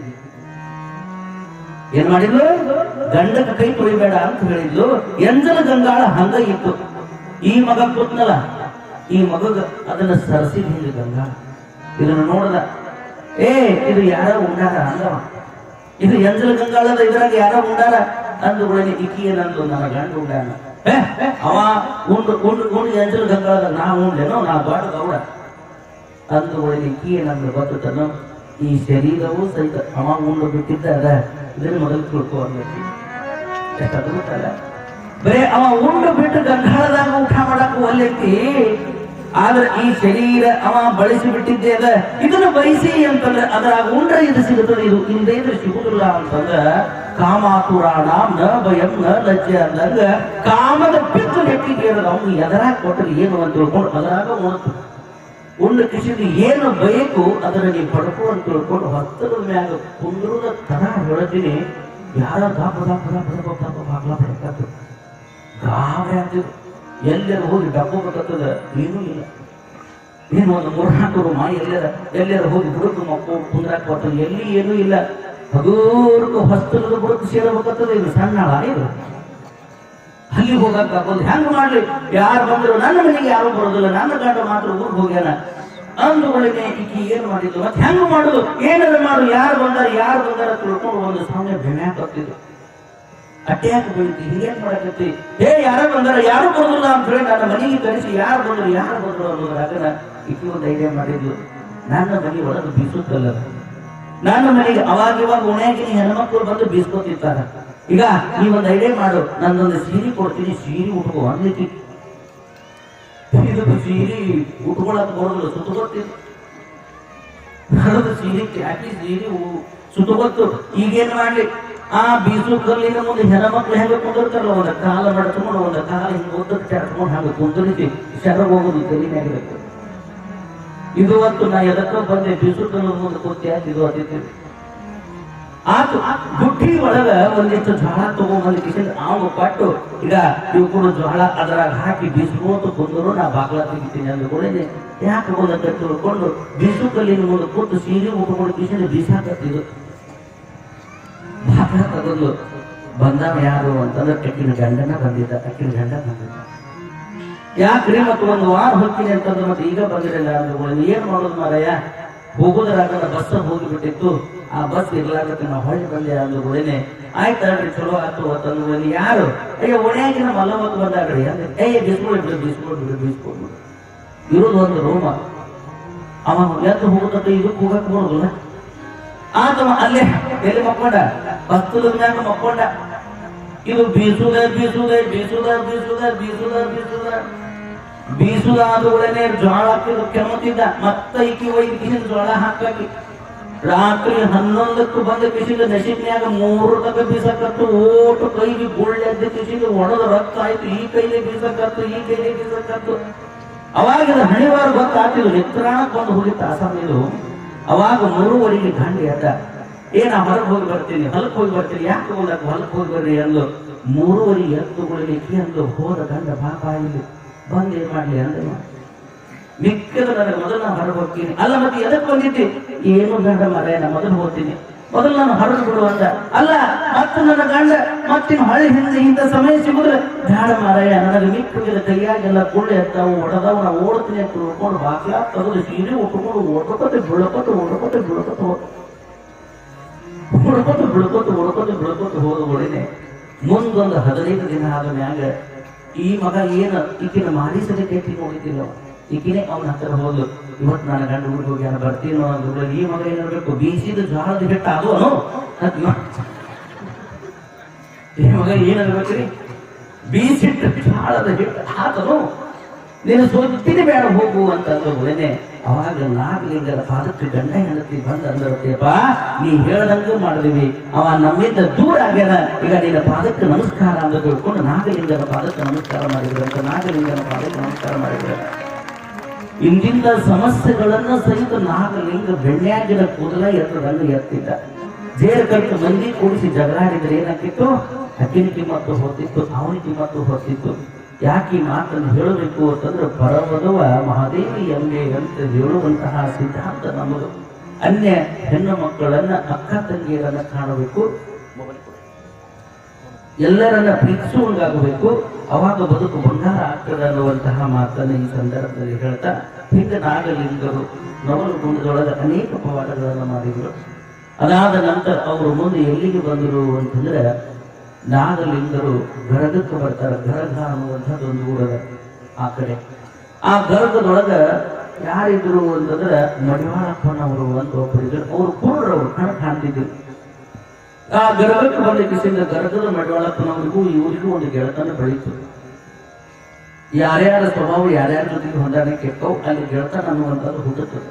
ಏನ್ ಮಾಡಿದ್ಲು, ಗಂಡದ ಕೈ ತೊಳಿಬೇಡ ಅಂತ ಹೇಳಿದ್ಲು. ಎಂಜಲ ಗಂಗಾಳ ಹಂಗ ಇತ್ತು. ಈ ಮಗ ಕೂತ್ನಲ್ಲ, ಈ ಮಗಗ ಅದನ್ನ ಸರಸಿದ ಹಿಂದೆ ಗಂಗಾಳ ಇದನ್ನ ನೋಡ್ದ, ಇದು ಯಾರ ಉಂಡಾರ ಅಂದವ, ಇದು ಎಂಜಲ ಗಂಗಾಳದ, ಇದ್ರಾಗ ಯಾರ ಉಂಡಾರ ಅಂದುಗಳೇ ಇಕ್ಕಿ ಏನಂದು, ನನ್ನ ಗಂಡ ಉಂಡಾನ. ಅವ ಉಂಡು ಎಂಜಲ ಗಂಗಾಳದ ನಾ ಉಂಡೇನೋ, ನಾ ದೊಡ್ಡ ಗೌಡ, ಅಂದು ಒಳಗೆ ಏನಂದ್ರೆ ಗೊತ್ತನ್ನು ಈ ಶರೀರವೂ ಸಹಿತ ಅವ ಉಂಡು ಬಿಟ್ಟಿದ್ದ ಅದ ಇದನ್ನ ಮೊದಲು ತಿಳ್ಕೋಬೇಕು. ಎಷ್ಟಾಗುತ್ತಲ್ಲ ಬರೇ ಅವ ಉಂಡು ಬಿಟ್ಟು ಗಂಗಾಳದಾಗ ಊಟ ಮಾಡಕ್ ಒಲ್ಲೆತ್ತಿ, ಆದ್ರೆ ಈ ಶರೀರ ಅವ ಬಳಸಿ ಬಿಟ್ಟಿದ್ದೆ ಅದ ಇದನ್ನು ಬಯಸಿ ಅಂತಂದ್ರೆ ಅದ್ರಾಗ ಉಂಡ್ರೆ ಇದು ಸಿಗುತ್ತದೆ, ಇದು ಹಿಂದೆ ಸಿಗುದಿಲ್ಲ ಅಂತಂದ್ರ ಕಾಮಾತುರಾಣ ನ ಭಯಂ ನ ಲಜ್ಜೆ ಅಂದಾಗ ಕಾಮದ ಪಿತ್ತು ನೆಟ್ಟಿಗೆ ಅವ್ನು ಎದರಾಗ ಕೊಟ್ಟರೆ ಏನು ಅಂತ ತಿಳ್ಕೊಂಡು ಅದರಾಗ ಉಂಡ ಕಿಸಿದ ಏನು ಬೇಕು ಅದರ ನೀವು ಪಡ್ಕೋ ಅಂತ ತಿಳ್ಕೊಂಡು ಹತ್ತದ ಮ್ಯಾಗ ಕುಂದ್ರದ ತರ ಹೇಳ್ತೀನಿ. ಯಾರ ದಾಪ ಬಾಗ್ಲ ಬಡಕತ್ತು ಗಾಬರಿ ಆಗ್ತಿದ್ರು. ಎಲ್ಲರ ಹೋಗಿ ಡಬ್ಬಬೇಕತ್ತದ ಏನೂ ಇಲ್ಲ. ಏನು ಒಂದು 3-4 ರೂಮ ಎಲ್ಲರ ಹೋಗಿ ಬುಡಕು ಮಕ್ಕಳು ಕುಂದ್ರಾಕ ಬರ್ತದೆ, ಎಲ್ಲಿ ಏನೂ ಇಲ್ಲ. ಹಗೂರ್ಕು ಹಸ್ತದ ಬುಡಕು ಸೇರಬೇಕತ್ತದ. ಇದು ಸಣ್ಣ ಇದು ಅಲ್ಲಿ ಹೋಗಕ್ಕಾಗೋದು ಹೆಂಗ್ ಮಾಡ್ಲಿ? ಯಾರು ಬಂದ್ರು ನನ್ನ ಮನೆಗೆ ಯಾರು ಬರೋದಿಲ್ಲ, ನನ್ನ ಗಂಡ ಮಾತ್ರ ಊರಿಗೆ ಹೋಗ್ಯಾನ ಅಂದುಗಳಿಗೆ ಈಕಿ ಏನ್ ಮಾಡಿದ್ರು ಮತ್ತೆ ಹೆಂಗ್ ಮಾಡುದು, ಏನಾದ್ರು ಮಾಡು, ಯಾರು ಬಂದಾರ ತಿಳ್ಕೊಂಡು ಒಂದು ಸಮಯ ಬೆಮ್ಯಾಕ್ ಆಗ್ತಿದ್ರು. ಅಟ್ಯಾಕ್ ಬೆಳಿತಿ ಹಿಂಗೇನ್ ಮಾಡಕತ್ತಿ, ಯಾರ ಬಂದಾರ ಯಾರು ಬರೋದಿಲ್ಲ ಅಂತ ಹೇಳಿ ನನ್ನ ಮನೆಗೆ ಕರೆಸಿ ಯಾರು ಬಂದ್ರು ಅನ್ನೋದ್ರಾಗ ಈಕಿ ಒಂದು ಐಡಿಯಾ ಮಾಡಿದ್ಲು. ನನ್ನ ಮನೆ ಒಳಗೆ ಬೀಸುತ್ತಲ್ಲ, ನನ್ನ ಮನೆಗೆ ಅವಾಗ ಉಣ್ಯಾಗಿನ ಹೆಣ್ಮಕ್ಳು ಬಂದು ಬೀಸ್ಕೊತಿರ್ತಾರ. ಈಗ ನೀವೊಂದು ಐಡಿಯಾ ಮಾಡು, ನಂದೊಂದು ಸೀರೆ ಕೊಡ್ತೀನಿ, ಸೀರೆ ಉಟ್ಕೋ ಅನ್ಲಿಕ್ಕೆ. ಇದಕ್ಕೆ ಸೀರೆ ಉಟ್ಕೊಳಕ್ ಬರೋದಿಲ್ಲ, ಸುತ್ತಗೊತ್ತಿಲ್ಲ. ಸೀರೆ ಹಾಕಿ ಸೀರೆ ಸುತ್ತಗೊತ್ತು. ಈಗೇನ್ ಮಾಡ್ಲಿ, ಆ ಬೀಸು ಕಲ್ಲಿನ ಮುಂದೆ ಹೆಣ್ಮಕ್ಳು ಹೆಂಗ ಕುಂದಿರ್ತಾರಲ್ಲ, ಒಂದ ಕಾಲ ಮಡ್ಕೊಂಡು ಒಂದ ಕಾಲ ಹಿಂಗ ಓದಕ್ಕೆ ಚಾಡ್ಕೊಂಡು ಹಂಗ ಕುಂದಿರಿಸಿ ಶರಗ್ ಹೋಗೋದು ತೆಲಿನಾಗಿರುತ್ತೆ. ಇದು ಹೊತ್ತು ನಾ ಎದಕ್ಕ ಬಂದೆ ಬೀಸು ಕಲ್ಲ ಮುಂದೆ ಕೂತಿ ಇದು ಅತಿಥಿ ಆತು. ಬುಟ್ಟಿ ಒಳಗ ಒಂದಿಷ್ಟು ಜ್ವಾಳ ತಗೊಂಡ್ಬಂದು ಕಿಶನ್ ಅವಾಗ ಪಟ್ಟು, ಈಗ ಇವು ಕೂಡ ಜ್ವಾಳ ಅದ್ರಾಗ ಹಾಕಿ ಬೀಸ್ಕೋತು ಕುಂದರು ನಾ ಬಾಗ್ಲ ತೆಗಿತೀನಿ ಅಂದ್ಕೊಳ್ಳೇನೆ. ಯಾಕೆ ಬಂದ ತಿಳ್ಕೊಂಡು ಬೀಸು ಕಲ್ಲಿನ ಮುಂದೆ ಕೂತು ಸೀರೆ ಉಟ್ಕೊಂಡು ಕಿಶನ್ ಬೀಸಾಕತ್ತಿದ್ದು. ಬಾಗ್ಲ ತಗೊಂಡು ಬಂದವ ಯಾರು ಅಂತಂದ್ರೆ ಅಕ್ಕಿನ ಗಂಡ ಬಂದಿದ್ದ. ಯಾಕ್ರಿ ಮತ್ತು ಒಂದು ವಾರ ಹೋಗ್ತೀನಿ ಅಂತಂದ್ರೆ ಮತ್ತೆ ಈಗ ಬಂದಿರಲ್ಲ ಅಂದ್ಕೊಳ್ಳಿ. ಏನ್ ಮಾಡೋದು ಮಾರಯ್ಯ, ಹೋಗೋದ್ರಾಗ ಬಸ್ ಹೋಗಿಬಿಟ್ಟಿತ್ತು, ಆ ಬಸ್ ಇರ್ಲಾಗತ್ತೆ ನಾವು ಹೊಳ್ಳಿ ಬಂದೆ ಅಂದ್ಕೊಳ್ಳೇನೆ. ಆಯ್ತಲ್ರಿ ಚಲೋ ಆಯ್ತು ಅಂತಂದ್ರೆ ಯಾರು ಒಣೆಯಾಗಿನ ಮಲ್ಲವತ್ತು ಬಂದಾಗ್ರಿ ಅಂದ್ರೆ ಬೀಸ್ಕೊಳ್ಬಿಡು ಇರೋದು ಒಂದು ರೂಮ. ಅವ ಎದ್ದು ಹೋಗುತ್ತ ಇದಕ್ಕೆ ಹೋಗಕ್ ಬರೋದಿಲ್ಲ. ಆತವ ಅಲ್ಲೇ ಎಲ್ಲಿ ಮಕ್ಕೊಂಡ, ಬಸ್ತದ ಮ್ಯಾಗ ಮಕ್ಕೊಂಡ. ಇದು ಬೀಸುದಾದ್ರೊಡನೆ ಜ್ವಾಳ ಹಾಕಿದ್ರು ಕೆಮ್ಮತ್ತಿದ್ದ. ಮತ್ತ ಈಕಿ ಒಯ್ದು ಕಿಸಿದ ಜ್ವಾಳ ಹಾಕಿ ರಾತ್ರಿ 11ಕ್ಕೂ ಬಂದ ಕಿಸಿದ ನಶೀಬ್ನ್ಯಾಗ 3 ತಗ ಬೀಸಕತ್ತು. ಓಟು ಕೈಗೆ ಗುಳ್ಳೆದ್ದ ಕಿಸಿದ ಒಣದ ರಕ್ತ ಆಯ್ತು. ಈ ಕೈಲಿ ಬೀಸಕತ್ತು. ಅವಾಗ ಹಣಿವಾರ ಗೊತ್ತಾಗ್ತಿದ್ರು. ನಿತ್ರಾಣಕ್ಕೆ ಬಂದು ಹೋಗಿತ್ತು ಆಸಾಮಿದು. ಅವಾಗ 3:15 ಗಂಟೆ ಎದ್ದ. ಹೊರಗೆ ಹೋಗಿ ಬರ್ತೀನಿ, ಹೊಲಕ್ಕೆ ಹೋಗಿ ಬರ್ತೀನಿ. ಯಾಕೆ ಹೋಗ್ಲಕ್ಕ ಹೊಲಕ್ಕೆ ಹೋಗಿ ಬರ್ರಿ ಅಂದು 3:15 ಎತ್ತುಗಳಿಗೆ ಅಂದು ಹೋದ ಗಂಡ ಪಾಪ ಇಲ್ಲಿ ಬಂದ್ ಏನ್ ಮಾಡ್ಲಿ ಅಂದ್ರೆ ಮಿಕ್ಕದ ನನಗೆ ಮೊದಲು ನಾನು ಹೊರಗೆ ಹೋಗ್ತೀನಿ. ಅಲ್ಲ ಮತ್ತೆ ಎದಕ್ಕೆ ಬಂದಿದ್ದಿ? ಏನು ಗಂಡ ಮರ ನಾ ಮೊದಲು ಹೋಗ್ತೀನಿ, ಮೊದಲು ನಾನು ಹೊರಗೆ ಬಿಡು ಅಂದ. ಅಲ್ಲ ಮತ್ತೆ ನನ್ನ ಗಂಡ ಮತ್ತಿನ ಹೊಳೆ ಹಿಂದೆ ಇಂಥ ಸಮಯ ಸಿಗುದ್ರೆ ಬೇಡ ಮಾರಾಯ, ನನಗೆ ಮಿಕ್ಕಿದ ಕೈಯಾಗೆಲ್ಲ ಗುಳ್ಳೆ ಎತ್ತಾವು ಒಡದವು ನಾ ಓಡ್ತೀನಿ ಅಂತ ತಿಳ್ಕೊಂಡು ಬಾಗ್ಲ ತಗದು ಸೀರೆ ಉಟ್ಕೊಂಡು ಓಡ್ಕೊತ ಬೀಳ್ಕೊತ ಹೋದ ಒಡನೆ ಮುಂದೊಂದು 15 ದಿನ ಆದ ಮ್ಯಾಗ ಈ ಮಗ ಏನು ಈಕಿನ ಮಾರಿಸದೆ ಕೆಟ್ಟಿ ನೋಡಿದ್ದಿಲ್ಲ. ಈಕಿನೇ ಅವನ ಹತ್ತಿರ ಹೋದ್ಲು. ಇವತ್ತು ನನ್ನ ಗಂಡ ಊರಿಗೆ ಹೋಗಿ ಯಾರು ಬರ್ತೀನೋ ಅಂದ್ರು. ಈ ಮಗ ಏನಿರ್ಬೇಕು, ಬೀಸಿದ ಜ್ವಾಳದ ಹಿಟ್ಟ ಅದೋನು. ಈ ಮಗ ಏನಿರ್ಬೇಕ್ರಿ, ಬೀಸಿಟ್ಟು ಜ್ವಾಳದ ಹಿಟ್ಟು ಆತನು. ನೀನು ಸೊತ್ತಿನ ಬೇಡ ಹೋಗು ಅಂತಂದ್ರೆ ಒಡನೆ ಅವಾಗ ನಾಗಲಿಂಗರ ಪಾದಕ್ಕೆ ಗಂಡ ಹೆಂಡತಿ ಬಂದ ಅಂದರಪ್ಪ, ನೀ ಹೇಳ್ದಂಗ ಮಾಡಿದ್ವಿ, ಅವ ನಮ್ಮಿಂದ ದೂರ ಆಗ್ಯಾನ, ಈಗ ನಿನ್ನ ಪಾದಕ್ಕೆ ನಮಸ್ಕಾರ ಅಂತ ತಿಳ್ಕೊಂಡು ನಾಗಲಿಂಗನ ಪಾದಕ್ಕೆ ನಮಸ್ಕಾರ ಮಾಡಿದ್ರಂತ. ನಾಗಲಿಂಗನ ಪಾದಕ್ಕೆ ನಮಸ್ಕಾರ ಮಾಡಿದ್ರ. ಇಂದಿಂದ ಸಮಸ್ಯೆಗಳನ್ನ ಸಹಿತ ನಾಗಲಿಂಗ ಬೆಣ್ಣೆಯಾಗಿನ ಕೂದಲ ಎತ್ತಿದ್ದ. ಜೇರ್ ಕಟ್ಟು ಮಂದಿ ಕೂಡಿಸಿ ಜಗಳಾಡಿದ್ರೆ ಏನಾಕಿತ್ತು, ಅಕ್ಕಿನ ಕಿಮ್ಮತ್ತು ಹೊತ್ತಿತ್ತು, ಅವನ ಕಿಮ್ಮತ್ತು ಹೊತ್ತಿತ್ತು. ಯಾಕೆ ಮಾತನ್ನು ಹೇಳಬೇಕು ಅಂತಂದ್ರೆ ಪರವಧುವ ಮಹಾದೇವಿ ಎಂಬೆ ಅಂತ ಹೇಳುವಂತಹ ಸಿದ್ಧಾಂತ ನಮ್ಮದು. ಅನ್ಯ ಹೆಣ್ಣು ಮಕ್ಕಳನ್ನ ಅಕ್ಕ ತಂಗಿಯರನ್ನ ಕಾಣಬೇಕು, ಎಲ್ಲರನ್ನ ಪ್ರೀತಿಸುವಂಗಾಗಬೇಕು, ಅವಾಗ ಬದುಕು ಬಂಗಾರ ಆಗ್ತದೆ ಅನ್ನುವಂತಹ ಮಾತನ್ನು ಈ ಸಂದರ್ಭದಲ್ಲಿ ಹೇಳ್ತಾ, ಹಿಂದೆ ನಾಗಲಿಂಗರು ನವಲು ಗುಂಡದೊಳಗೆ ಅನೇಕ ಪವಾಡಗಳನ್ನು ಮಾಡಿದರು. ಅದಾದ ನಂತರ ಅವರು ಮುಂದೆ ಎಲ್ಲಿಗೆ ಬಂದರು ಅಂತಂದ್ರೆ ನಾಗಲಿಂಗರು ಗರಗಕ್ಕೆ ಬರ್ತಾರೆ. ಗರಗ ಅನ್ನುವಂಥದ್ದು ಒಂದು ಊರದ ಆ ಕಡೆ. ಆ ಗರಗದೊಳಗ ಯಾರಿದ್ರು ಅಂತಂದ್ರೆ ಮಡಿವಾಳಪ್ಪನವರು ಅಂತ ಒಬ್ಬರಿದ್ರು. ಅವ್ರು ಕುರುಡ್ರವ್ರು, ಕಣ್ ಕಾಣ್ತಿದ್ರು. ಆ ಗರ್ಭಕ್ಕೆ ಬಂದ ಕಿಸಿಂದ ಗರ್ಭದ ಮಡಿವಾಳಪ್ಪನವರಿಗೂ ಇವರಿಗೂ ಒಂದು ಗೆಳತನ ಬೆಳೀತು. ಯಾರ್ಯಾರ ಸ್ವಭಾವ ಯಾರ್ಯಾರ ಜೊತೆಗೆ ಹೊಂದಾಣಿಕೆ ಇರ್ತಾವ್ ಅಲ್ಲಿ ಗೆಳತನ ಅನ್ನುವಂಥದ್ದು ಹುಟ್ಟುತ್ತದೆ.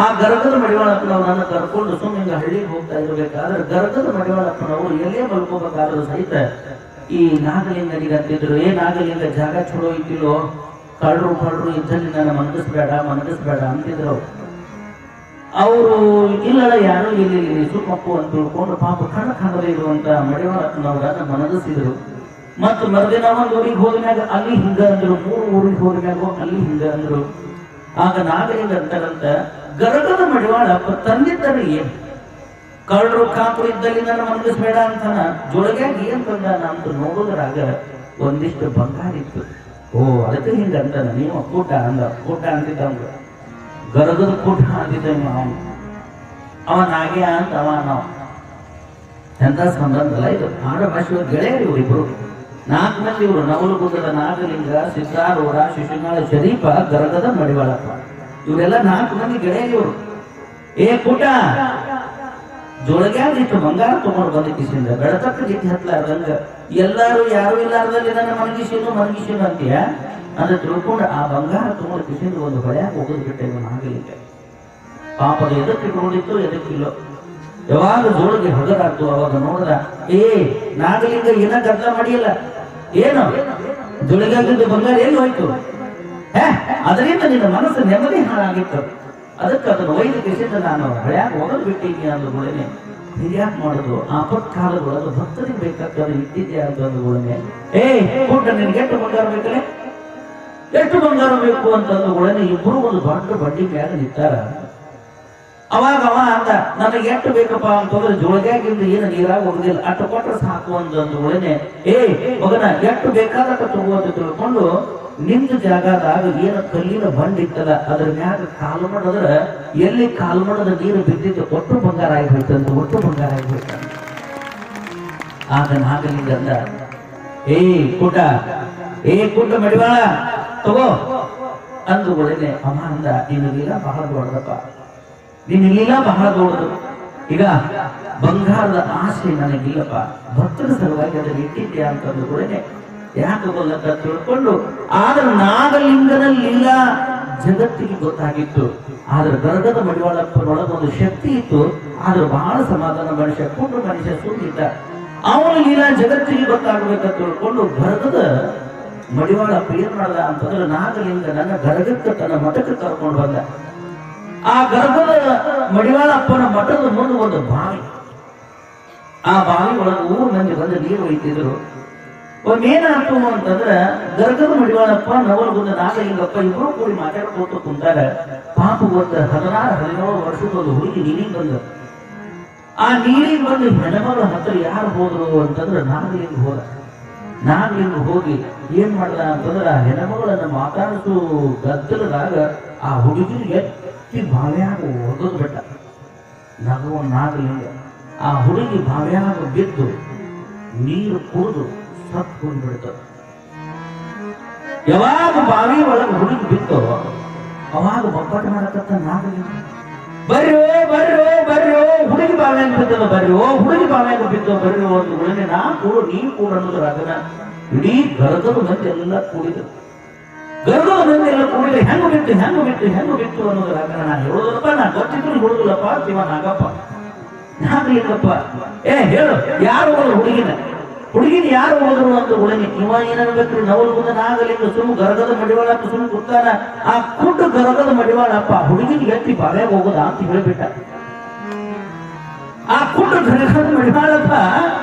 ಆ ಗರ್ಭದ ಮಡಿವಾಳಪ್ಪನವರನ್ನು ಕರ್ಕೊಂಡು ಸುಮ್ಮನೆ ಹಳ್ಳಿಗೆ ಹೋಗ್ತಾ ಇರಬೇಕಾದ್ರೆ ಗರ್ಭದ ಮಡಿವಾಳಪ್ಪನವರು ಎಲ್ಲೇ ಮಲ್ಕೋಬೇಕಾದ್ರೂ ಸಹಿತ ಈ ನಾಗಲಿಂಗನಿಗೆ ಅಂತಿದ್ರು, ನಾಗಲಿಂಗ ಜಾಗ ಚಲೋ ಇದ್ದಿಲ್ಲೋ, ಕಳ್ಳರು ಇದ್ದಲ್ಲಿ ನನ್ನ ಮನಗಿಸ್ಬೇಡ ಅಂತಿದ್ರು. ಅವರು ಇಲ್ಲಲ್ಲ ಯಾರು ಇಲ್ಲಿ ಸುಮ್ಮಪ್ಪು ಅಂತ ತಿಳ್ಕೊಂಡು ಪಾಪ ಕಣ್ಣ ಕಾಣದೇ ಇರುವಂತ ಮಡಿವಾಳಪ್ಪನವರನ್ನ ಮನಗಿಸಿದ್ರು. ಮತ್ತು ಮರುದಿನ ಒಂದು ಊರಿಗೆ ಹೋದ್ಮ್ಯಾಗ ಅಲ್ಲಿ ಹಿಂಗ ಅಂದ್ರು, 3 ಊರಿಗೆ ಹೋದ್ಮ್ಯಾಗ ಅಲ್ಲಿ ಹಿಂಗ ಅಂದ್ರು. ಆಗ ನಾಗಲಿಂಗ ಅಂತಾರಂತ, ಗರಗದ ಮಡಿವಾಳಪ್ಪ ತಂದಿದ್ದರೆ ಏನ್ ಕಳ್ಳರು ಕಾಪು ಇದ್ದಲ್ಲಿ ನನ್ನ ಮನಗಿಸ್ಬೇಡ ಅಂತಾನ, ಜೊಳಗ್ಯಾಗ ಏನ್ ತಂದಾನ ಅಂತ ನೋಡೋದ್ರಾಗ ಒಂದಿಷ್ಟು ಬಂಗಾರ ಇತ್ತು. ಓ ಅದಕ್ಕೆ ಹಿಂಗ ಅಂತಾನ, ನೀವು ಕೂಟ ಅಂತಿದ್ದ ಗರಗದ ಕೂಟ ಅಂತಿದ್ದ ಅವ ನಾಗ್ಯ ಅಂತ ನಾವು ಎಂತ ಸಂಬಂಧ ಅಲ್ಲ ಇದು. ಆಡ ಭಾಷೆ ಗೆಳೆಯರು ಇವರಿಬ್ರು, 4 ಮಂದಿ ಇವರು. ನವಲಗುಂದದ ನಾಗಲಿಂಗ, ಸಿದ್ದಾರೂಢ, ಶಿಶುನಾಳ ಶರೀಫ, ಗರಗದ ಮಡಿವಾಳಪ್ಪ, ಇವರೆಲ್ಲ 4 ಮಂದಿ ಗೆಳೆಯರು. ಕೂಟ ಜೋಳಗ್ಯಾಗಿತ್ತು ಬಂಗಾರ ತಗೊಂಡು ಬಂದ ಕಿಸಿಂದ ಬೆಳತಕ್ಕ ಜಿಟ್ಟಿ ಹತ್ಲಾರ್ದಂಗ ಎಲ್ಲಾರು ಯಾರು ಇಲ್ಲಾರ್ದಲ್ಲಿ ನನ್ನ ಮನಗಿಸಿನು ಅಂತೀಯ ಅಂತ ತಿಳ್ಕೊಂಡು ಆ ಬಂಗಾರ ತಗೊಂಡು ಕಿಸಿಂದ ಒಂದು ಹೊಳ್ಯಾಗ ಹೋಗೋದು ಬಿಟ್ಟ ಇವನು ನಾಗಲಿಂಗ. ಪಾಪದ ಎದಕ್ಕೆ ಇಟ್ಕೊಂಡಿತ್ತು ಎದಕ್ಕಿಲ್ಲೋ, ಯಾವಾಗ ಜೋಳಿಗೆ ಹೊಗರಾಗ್ತು ಅವಾಗ ನೋಡ್ದ, ನಾಗಲಿಂಗ ಏನ ಗದ್ಲ ಮಾಡಿಯಲ್ಲ, ಏನು ಜೋಳಿಗಾಗಿದ್ದು ಬಂಗಾರ ಏನು ಹೋಯ್ತು, ಅದರಿಂದ ನಿನ್ನ ಮನಸ್ಸು ನೆಮ್ಮದಿ ಹಾಳಾಗಿತ್ತು, ಅದಕ್ಕೆ ಅದನ್ನು ಒಯ್ದು ಕಿಸಿಂದ ನಾನು ಹಳ್ಯಾಗ ಹೋಗೋದು ಬಿಟ್ಟಿದ್ದೀನಿ ಅಂದುಗಳೇನೆ. ಹಿರಿಯಾಕ್ ಮಾಡುದು ಆಪತ್ಕಾಲಗಳು ಅದು ಭಕ್ತರಿಗೆ ಬೇಕಾಗ್ತದೆ ಇಟ್ಟಿದ್ಯಾ ಅಂತ ಅಂದುಗಳೇನೆ. ಕೂಟ ನಿನ್ಗೆ ಎಷ್ಟು ಬಂಗಾರ ಬೇಕಲೆ, ಎಷ್ಟು ಬಂಗಾರ ಬೇಕು ಅಂತ ಅಂದುಗಳೇನೆ. ಇಬ್ಬರು ಒಂದು ದೊಡ್ಡ ಬಡ್ಡಿ ಮ್ಯಾಗ ನಿಂತಾರ. ಅವಾಗ ಅವ ಅಂದ, ನನಗೆ ಎಷ್ಟು ಬೇಕಪ್ಪ ಅಂತಂದ್ರೆ ಜೋಳಗ್ಯಾಗಿಂದ ಏನು ನೀರಾಗ ಹೋಗುದಿಲ್ಲ, ಅಟ್ಟು ಕೊಟ್ಟರೆ ಸಾಕು ಅಂದುಗಳೇನೆ. ಮಗನ ಎಷ್ಟು ಬೇಕಾದಕ್ಕ ತಗೋ ಅಂತ ತಿಳ್ಕೊಂಡು ನಿಂತ ಜಾಗದಾಗ ಏನು ಕಲ್ಲಿನ ಬಂಡ್ ಇತ್ತಲ್ಲ ಅದ್ರ ಮ್ಯಾಗ ಕಾಲು ಮಾಡಿದ್ರ ಎಲ್ಲಿ ಕಾಲು ಮಾಡದ ನೀರು ಬಿದ್ದಿದ್ದು ಒಟ್ಟು ಬಂಗಾರ ಆಗಿಬಿಡ್ತಂತ, ಒಟ್ಟು ಬಂಗಾರ ಆಗಿಬಿಡ್ತಂತ. ಆಗ ನಾಗಲಿಂಗ ಅಂದ, ಕೂಟ ಮಡಿವಾಳ ತಗೋ ಅಂದುಗಳೇನೆ. ಅವ ಅಂದ, ನಿನಗಿಲ್ಲ ಬಹಳ ದೊಡ್ಡದಪ್ಪ, ನಿನ್ನಿಲ್ಲ ಬಹಳ ದೊಡ್ಡದು. ಈಗ ಬಂಗಾರದ ಆಸೆ ನನಗಿಲ್ಲಪ್ಪ, ಭಕ್ತರ ಸಲುವಾಗಿ ಅದನ್ನು ಇಟ್ಟಿದ್ಯಾ ಅಂತಂದುಗಳೇನೆ. ಯಾಕೆ ಗೊಲ್ಲಂತ ತಿಳ್ಕೊಂಡು, ಆದ್ರೆ ನಾಗಲಿಂಗನಲ್ಲಿಲ್ಲ ಜಗತ್ತಿಗೆ ಗೊತ್ತಾಗಿತ್ತು. ಆದ್ರೆ ಗರ್ಗದ ಮಡಿವಾಳಪ್ಪನೊಳಗೆ ಒಂದು ಶಕ್ತಿ ಇತ್ತು. ಆದ್ರೆ ಬಹಳ ಸಮಾಧಾನ ಮನುಷ್ಯ, ಕುಂಡ್ರ ಮನುಷ್ಯ ಸುಮ್ಮಿದ್ದ. ಅವನಿಗಿಲ್ಲ ಜಗತ್ತಿಗೆ ಗೊತ್ತಾಗಬೇಕಂತ ತಿಳ್ಕೊಂಡು ಗರ್ಗದ ಮಡಿವಾಳಪ್ಪ ಏನ್ ಮಾಡ್ದ ಅಂತಂದ್ರೆ ನಾಗಲಿಂಗ ನನ್ನ ಗರ್ಗಕ್ಕೆ ತನ್ನ ಮಠಕ್ಕೆ ಕರ್ಕೊಂಡು ಬಂದ. ಆ ಗರ್ಗದ ಮಡಿವಾಳಪ್ಪನ ಮಠದ ಮುಂದೆ ಒಂದು ಬಾವಿ, ಆ ಬಾವಿ ಒಳಗೆ 3 ಮಂದಿ ಬಂದು ನೀರು ಒಯ್ತಿದ್ರು. ಏನಾಯ್ತು ಅಂತಂದ್ರ ಗರ್ಗದ ಮಡಿವಾಳಪ್ಪ ನವಲಗುಂದ ನಾಗಲಿಂಗಪ್ಪ ಇಬ್ರು ಕೂಡಿ ಮಾತಾಡ್ಕೊತ ಕುಂತಾರ. ಪಾಪ ಒಂದು 16-17 ವರ್ಷದ ಒಂದು ಹುಡುಗಿ ನೀರಿಗೆ ಬಂದ. ಆ ನೀರಿಗೆ ಬಂದು ಹೆಣ್ಮಗಳ ಹತ್ರ ಯಾರು ಹೋದ್ರು ಅಂತಂದ್ರೆ ನಾಗಲಿಂಗ ಹೋದ. ನಾಗಲಿಂಗ ಹೋಗಿ ಏನ್ ಮಾಡ್ದ ಅಂತಂದ್ರ ಆ ಹೆಣ್ಮಗಳನ್ನ ಮಾತಾಡಿಸು ಗದ್ದಲದಾಗ ಆ ಹುಡುಗಿನ ಎತ್ತಿ ಬಾವ್ಯಾಗ ಒಗದು ಬಿಟ್ಟ. ನಗುವ ನಾಗಲಿಂಗ ಆ ಹುಡುಗಿ ಬಾವ್ಯಾಗ ಬಿದ್ದು ನೀರು ಕುಡಿದು ಸತ್ಕೊಂಡು ಬಿಡ್ತದೆ. ಯಾವಾಗ ಬಾವಿ ಒಳಗೆ ಹುಡುಗಿ ಬಿತ್ತೋ ಅವಾಗ ಬೊಬ್ಬಟ ಮಾಡಕತ್ತ ನಾಗಲಿಂಗ, ಬರ್ರೋ ಹುಡುಗಿ ಬಾವ್ಯಾಗ ಬಿದ್ದಲ್ಲ, ಹುಡುಗಿ ಬಾವ್ಯಾಗ ಬಿದ್ದೋ ಬರ್ರೋ ಒಂದು ಉಳಿನೆ ನಾ ಕೂಡು ನೀ ಕೂಡ ಅನ್ನೋದ್ರಾಗನ ಇಡೀ ಗರ್ಗದ ಮಂದಿ ಎಲ್ಲ ಕೂಡಿದ್ರು. ಗರ್ಗದ ಮಂದಿ ಎಲ್ಲ ಕೂಡಿದ್ರೆ ಹೆಂಗು ಬಿತ್ತು ಅನ್ನೋದ್ರಾಗನ ನಾ ಹೇಳೋದಪ್ಪ, ನಾ ಗೊತ್ತಿದ್ರು ಹೇಳುದಿಲ್ಲಪ್ಪ ಶಿವ ನಾಗಪ್ಪ ನಾಗಲಿಂಗಪ್ಪ. ಹೇಳು ಯಾರು ಹುಡುಗಿನ ಯಾರು ಹೋದ್ರು ಅಂತ ಉಳಿನಿ. ಇವ ಏನನ್ಬೇಕ್ರಿ, ನವಲಗುಂದ ನಾಗಲಿಂಗ ಸುಮ್ಮ ಗರಗದ ಮಡಿವಾಳಪ್ಪ ಸುಮ್ಮ ಕೂತಾನ. ಆ ಕುಟ್ಟು ಗರಗದ ಮಡಿವಾಳಪ್ಪ ಹುಡುಗಿನ ಎತ್ತಿ ಬಾವ್ಯಾಗ ಹೋಗೋದ ಅಂತ ಹೇಳ್ಬಿಟ್ಟ. ಆ ಕುಟ್ಟು ಗರಗದ ಮಡಿವಾಳಪ್ಪ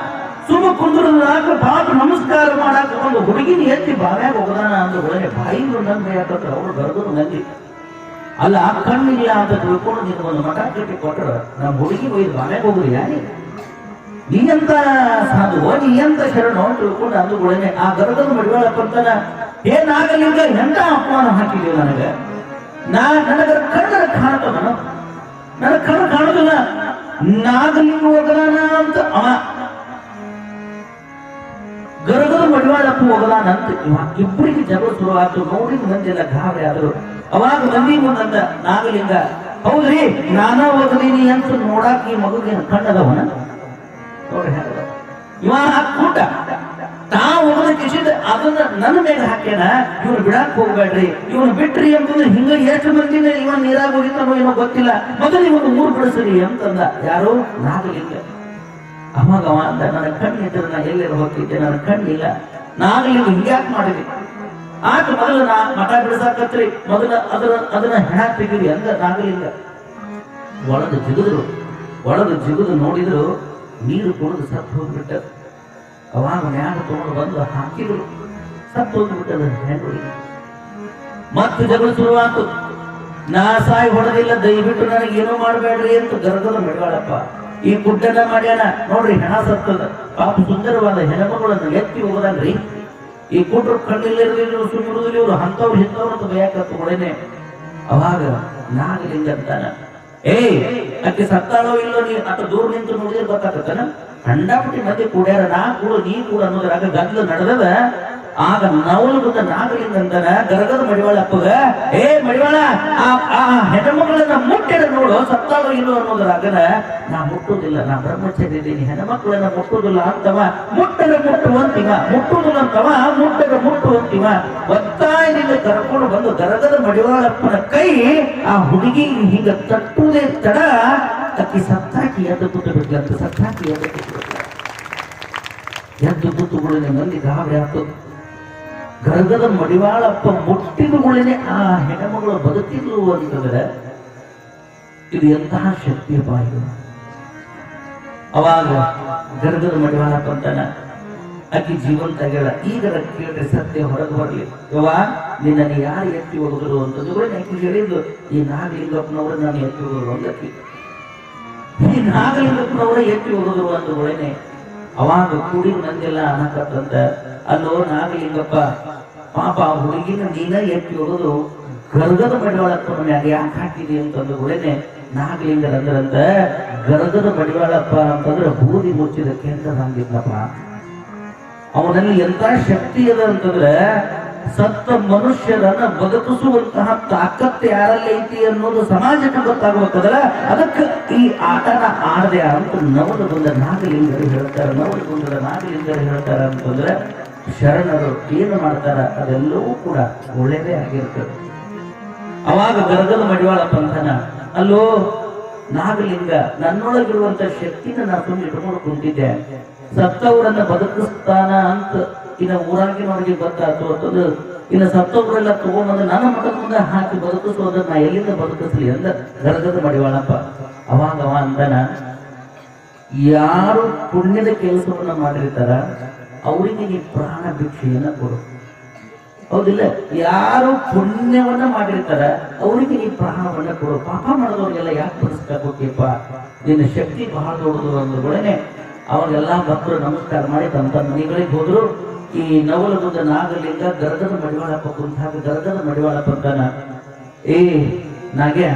ಸುಮ್ಮ ಕುಂದ್ರದಾಗ ಬಾಪ ನಮಸ್ಕಾರ ಮಾಡಾಕ ಒಂದು ಹುಡುಗಿನ ಎತ್ತಿ ಬಾವ್ಯಾಗ ಹೋಗೋದಾನ ಅಂತ ಉಳಿನಿ. ಬಾಯಿ ನಂಬಿ ಯಾಕಂದ್ರೆ ಅವ್ರು ಗರಗದ ಮಂದಿ ಅಲ್ಲ, ಕಣ್ಣಿಲ್ಲ ಅಂತ ತಿಳ್ಕೊಂಡು ನೀನು ಒಂದು ಮಠ ಕಟ್ಟಿ ಕೊಟ್ಟರು ನಮ್ಮ ಹುಡುಗಿ ಒಯ್ದು ಬಾವ್ಯಾಗ ಹೋಗುದು ಯಾರಿ ನೀಯಂತ ಸಾಧುವೋ ನೀಯಂತ ಶರಣೋ ತಿಳ್ಕೊಂಡು ಅಂದುಗಳೇನೆ. ಆ ಗರ್ಗದ ಮಡಿವಾಳಪ್ಪ ಅಂತಾನ, ನಾಗಲಿಂಗ ಎಂತ ಅಪಮಾನ ಹಾಕಿದೀವಿ ನನಗೆ, ನನಗ ಕಣ್ಣರ ಕಾಣುತ್ತ, ನನ್ನ ಕಣ್ಣು ಕಾಣುದಿಲ್ಲ, ನಾಗಲಿಂಗ ಹೋಗಲಾನ ಅಂತ ಅವ ಗರ್ಗದ ಮಡಿವಾಳಪ್ಪ ಹೋಗಲಾನ ಅಂತ ಇಬ್ಬರಿಗೆ ಜಗಳ ಶುರು ಆಯ್ತು. ನೋಡಿದ ಮಂದಿ ಎಲ್ಲ ಗಾಬರಿ ಆದ್ರು. ಅವಾಗ ಮಂದಿ ಮುಂದಂದ ನಾಗಲಿಂಗ, ಹೌದ್ರಿ ನಾನ ಓದದೀನಿ ಅಂತ ನೋಡಾಕ ಈ ಮಗುಗೆ ಕಣ್ಣದವನ ನೋಡ್ರಿ ಹೇಳ ಇವ ಕೂಟ ತಾ ಓದ ಕಿಸಿದ ಅದನ್ನ ನನ್ನ ಮೇಲೆ ಹಾಕ್ಯಾನ, ಇವನು ಬಿಡಾಕ್ ಹೋಗ್ಬೇಡ್ರಿ, ಇವನು ಬಿಟ್ರಿ ಅಂತಂದ್ರೆ ಹಿಂಗ ಎಷ್ಟು ಮಂದಿನ ಇವನ್ ನೀರಾಗ ಹೋಗಿದ್ದಾನೋ ಏನೋ ಗೊತ್ತಿಲ್ಲ, ಮೊದಲು ಇವನು ಊರು ಬಿಡಿಸ್ರಿ ಅಂತಂದ ಯಾರು ನಾಗಲಿಂಗ. ಅವಾಗ ಅವ ಅಂದ ನನ್ನ ಕಣ್ಣಿದ್ರೆ ನಾ ಎಲ್ಲೆಲ್ಲ ಹೋಗ್ತಿದ್ದೆ, ನನ್ನ ಕಣ್ಣಿಲ್ಲ. ನಾಗಲಿಂಗ ಹಿಂಗ್ಯಾಕ್ ಮಾಡಿದ್ರಿ ಆತ ಮೊದಲು ನಾ ಮಠ ಬಿಡಿಸಾಕತ್ರಿ, ಮೊದಲ ಅದನ್ನ ಹೆಣ ತೆಗಿರಿ ಅಂದ ನಾಗಲಿಂಗ. ಒಳದು ಜಿಗಿದ್ರು ನೋಡಿದ್ರು ನೀರು ಕುಡಿದು ಸತ್ತು ಹೋಗ್ಬಿಟ್ಟ. ಅವಾಗ ಮ್ಯಾಗ ತಗೊಂಡು ಬಂದು ಹಾಕಿದ್ರು, ಸತ್ತು ಹೋಗ್ಬಿಟ್ಟದ ಹೆಣ್ಣುಗಳಿಗೆ. ಮತ್ತೆ ಜಗಳ ಶುರುವಾತು. ನಾ ಸಾಯಿ ಹೊಡೆದಿಲ್ಲ, ದಯವಿಟ್ಟು ನನಗೆ ಏನೋ ಮಾಡಬೇಡ್ರಿ ಅಂತ ಗರ್ಗದ ಮೆಡವಾಳಪ್ಪ. ಈ ಗುಡ್ಡನ ಮಾಡ್ಯಾನ ನೋಡ್ರಿ, ಹೆಣ ಸತ್ತದ. ಪಾಪ ಸುಂದರವಾದ ಹೆಣ್ಮಗಳನ್ನು ಎತ್ತಿ ಹೋಗದಲ್ರಿ. ಈ ಕುಟ್ರು ಕಣ್ಣಿಲ್ಲಿರಲಿಲ್ಲ, ಸುಮ್ಮರುದಿಲ್ಲ, ಇವರು ಅಂತವ್ರು ಹಿಂದವ್ರು ಅಂತ ಬೇಕತ್ತೇನೆ. ಅವಾಗ ನಾಗಲಿಂಗ ಅಂತಾನ, ಅಕ್ಕಿ ಸತ್ತಾಳೋ ಇಲ್ಲೋ ನೀ ಅತ್ತ ದೂರ ನಿಂತು ನೋಡಿದ್ರೆ ಗೊತ್ತಾಗತ್ತನ. ಕಂಡಾಪಟ್ಟಿ ಮಂದಿ ಕೂಡ್ಯಾರ, ನಾ ಕೂಡ ನೀ ಕೂಡ ಅನ್ನೋದ್ರಾಗ ಗದ್ಲು ನಡೆದದ. ಆಗ ನವಲು ಬಂದ ನಾಗಲಿಂಗ ಅಂತಾನ ಗರಗದ ಮಡಿವಾಳಪ್ಪಗ, ಮಡಿವಾಳ ಆ ಹೆಣ್ಮಗಳನ್ನ ಮುಟ್ಟಿಡ ನೋಡು, ಸತ್ತಾಳೋ ಇಲ್ಲೋ ಅನ್ನೋದ್ರಾಗನ ನಾ ಮುಟ್ಟುದಿಲ್ಲ, ನಾ ಬ್ರಹ್ಮಚಾರಿ ಇದ್ದೀನಿ, ಹೆಣ್ಮಕ್ಳನ್ನ ಮುಟ್ಟುದಿಲ್ಲ ಅಂತವ. ಮುಟ್ಟದ ಮುಟ್ಟುವಂತಿವ, ಮುಟ್ಟುದಿಲ್ಲ ಅಂತವ, ಮುಟ್ಟದ ಮುಟ್ಟುವಂತಿವ. ಒತ್ತಾಯದಿಂದ ಕರ್ಕೊಂಡು ಬಂದು ಗರಗದ ಮಡಿವಾಳಪ್ಪನ ಕೈ ಆ ಹುಡುಗಿ ಹೀಗ ತಟ್ಟುವುದೇ ತಡ ಅಕ್ಕಿ ಸತ್ತಾಕಿ ಎದ್ದು ಕೂತು ಬಿಡ್ಲಂತ. ಸತ್ತಾಕಿ ಎದ್ದು ಕೂತು ಎದ್ದು ಕೂತುಗಳೇ ಮಂದಿ ಗಾಬರಿ ಆಯ್ತು. ಗರ್ಗದ ಮಡಿವಾಳಪ್ಪ ಮುಟ್ಟಿದಗಳೇನೆ ಆ ಹೆಣ್ಮಗಳು ಬದುಕಿದ್ಲು ಅಂತಂದ್ರೆ ಇದು ಎಂತಹ ಶಕ್ತಿಯ ಬಾಯಿ. ಅವಾಗ ಗರ್ಗದ ಮಡಿವಾಳಪ್ಪ ಅಂತಾನ, ಆಕಿ ಜೀವಂತ ಆಗ್ಯಾಳ, ಈಗ ಕೇಳ್ರಿ ಸತ್ಯ ಹೊರಗೆ ಬರ್ಲಿ. ಯವ್ವ ನಿನ್ನ ಯಾರು ಎತ್ತಿ ಹೋಗಿದ್ರು ಅಂತಂದು ಕೂಡ ಆಕಿ ಹೇಳಿದ್ದು, ಈ ನಾಗಲಿಂಗಪ್ಪನವರು ನಾನು ಎತ್ತಿ ಹೋದ್ರು ಅಂದಕ್ಕಿ. ಈ ನಾಗಲಿಂಗಪ್ಪನವರ ಎತ್ತಿ ಹೋಗಿದ್ರು ಅಂದ್ಗಳೇನೆ. ಅವಾಗ ಕೂಡಿ ಮಂದೆಲ್ಲ ಅನ್ನಕತ್ತಂತ, ಅಲ್ಲೋ ನಾಗಲಿಂಗಪ್ಪ ಪಾಪ ಹುಡುಗಿನ ನೀನ ಎತ್ತಿ ಹೋಗೋದು ಗರ್ಗದ ಮಡಿವಾಳಪ್ಪನ ಮ್ಯಾಗ ಯಾಕೆ ಹಾಕಿದಿ ಅಂತಂದ್ಗಳೇನೆ. ನಾಗಲಿಂಗರ ಅಂದ್ರಂತ, ಗರ್ಗದ ಮಡಿವಾಳಪ್ಪ ಅಂತಂದ್ರೆ ಬೂದಿ ಮುಚ್ಚಿದ ಕೇಂದ್ರ ಹಂಗಿದ್ನಪ್ಪ. ಅವನಲ್ಲಿ ಎಂತ ಶಕ್ತಿ ಅದ ಅಂತಂದ್ರೆ ಸತ್ತ ಮನುಷ್ಯರನ್ನ ಬದುಕಿಸುವಂತಹ ತಾಕತ್ತು ಯಾರಲ್ಲಿ ಐತಿ ಅನ್ನೋದು ಸಮಾಜಕ್ಕೆ ಗೊತ್ತಾಗಬೇಕದಲ್ಲ. ಅದಕ್ಕೆ ಈ ಆಟನ ಆಡದೆ ಅಂತ ನವಲಗುಂದ ನಾಗಲಿಂಗರು ಹೇಳ್ತಾರೆ. ನವಲಗುಂದದ ನಾಗಲಿಂಗರು ಹೇಳ್ತಾರ ಅಂತಂದ್ರೆ ಶರಣರು ಏನು ಮಾಡ್ತಾರ ಅದೆಲ್ಲವೂ ಕೂಡ ಒಳ್ಳೆಯದೇ ಆಗಿರ್ತದೆ. ಅವಾಗ ಗರ್ಗದ ಮಡಿವಾಳಪ್ಪ ಅಂತಾನ, ಅಲ್ಲೋ ನಾಗಲಿಂಗ, ನನ್ನೊಳಗಿರುವಂತ ಶಕ್ತಿನ ನಾ ತುಂಬ ಇಟ್ಕೊಂಡು ಕುಂತಿದ್ದೆ, ಸತ್ತವರನ್ನ ಬದುಕಿಸ್ತಾನ ಅಂತ ಇನ್ನ ಊರಾಗಿನವರಿಗೆ ಗೊತ್ತಾಯ್ತು ಅಂತಂದು ಇನ್ನು ಸತ್ತವರೆಲ್ಲ ತಗೊಂಡ್ಬಂದು ನನ್ನ ಮಠದ ಮುಂದೆ ಹಾಕಿ ಬದುಕಿಸೋದನ್ನ ಎಲ್ಲಿಂದ ಬದುಕಿಸ್ಲಿ ಅಂದ ಗರ್ಗದ ಮಡಿವಾಳಪ್ಪ. ಅವಾಗ ಅವ ಅಂತಾನ, ಯಾರು ಪುಣ್ಯದ ಕೆಲಸವನ್ನ ಮಾಡಿರ್ತಾರ ಅವರಿಗೆ ನೀ ಪ್ರಾಣ ಭಿಕ್ಷೆಯನ್ನ ಕೊಡು. ಹೌದಿಲ್ಲ? ಯಾರು ಪುಣ್ಯವನ್ನ ಮಾಡಿರ್ತಾರ ಅವರಿಗೆ ನೀ ಪ್ರಾಣವನ್ನ ಕೊಡು. ಪಾಪ ಮಾಡಿದವ್ರಿಗೆಲ್ಲ ಯಾಕೆ ಬದುಕಬೇಕಪ್ಪ, ನಿನ್ನ ಶಕ್ತಿ ಬಹಳ ದೊಡ್ಡದು ಅಂದ್ಗಳೇನೆ. ಅವಾಗೆಲ್ಲ ಭಕ್ತರು ನಮಸ್ಕಾರ ಮಾಡಿ ತಮ್ಮ ತಮ್ಮ ಮನೆಗಳಿಗೆ ಹೋದ್ರು. ಈ ನವಲಗುಂದ ನಾಗಲಿಂಗ ಗರ್ಗದ ಮಡಿವಾಳಪ್ಪ ಕುಂತಾಗ ಗರ್ಗದ ಮಡಿವಾಳಪ್ಪ ಅಂತಾನ, ನಾಗೆ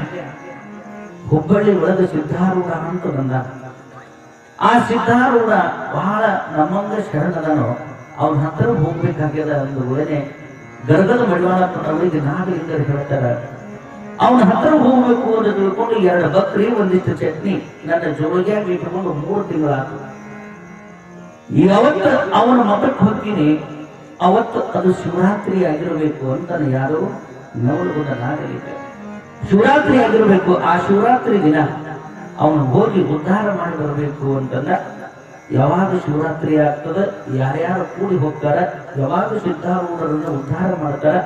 ಹುಬ್ಬಳ್ಳಿ ಒಳಗೆ ಸಿದ್ಧಾರೂಢ ಅಂತ ಬಂದ. ಆ ಸಿದ್ಧಾರೂಢ ಬಹಳ ನಮ್ಮಂಗ ಶರಣದನೋ, ಅವನ ಹತ್ರ ಹೋಗ್ಬೇಕಾಗ್ಯದ ಅಂದ್ಗಳೇನೆ ಗರ್ಗದ ಮಡಿವಾಳಪ್ಪನವರಿಗೆ ನಾಗಲಿಂಗರು ಹೇಳ್ತಾರ, ಅವನ ಹತ್ರ ಹೋಗ್ಬೇಕು ಅಂತ ತಿಳ್ಕೊಂಡು 2 ಬಕ್ರಿ ಒಂದಿಷ್ಟು ಚಟ್ನಿ ನನ್ನ ಜೋಳಿಗೆಯಾಗಿ ಇಟ್ಕೊಂಡು 3 ತಿಂಗಳಾತು. ಯಾವತ್ತು ಅವನ ಮಠಕ್ಕೆ ಹೋಗ್ತೀನಿ ಅವತ್ತು ಅದು ಶಿವರಾತ್ರಿ ಆಗಿರಬೇಕು ಅಂತಾನೆ ಯಾರು ನವಲಗುಂದ ನಾಗಲಿಂಗ. ಶಿವರಾತ್ರಿ ಆಗಿರಬೇಕು. ಆ ಶಿವರಾತ್ರಿ ದಿನ ಅವನು ಹೋಗಿ ಉದ್ಧಾರ ಮಾಡಿ ಬರಬೇಕು ಅಂತಂದ. ಯಾವಾಗ ಶಿವರಾತ್ರಿ ಆಗ್ತದ, ಯಾರ್ಯಾರು ಕೂಡಿ ಹೋಗ್ತಾರ, ಯಾವಾಗ ಸಿದ್ಧಾರೂಢರನ್ನು ಉದ್ಧಾರ ಮಾಡ್ತಾರ,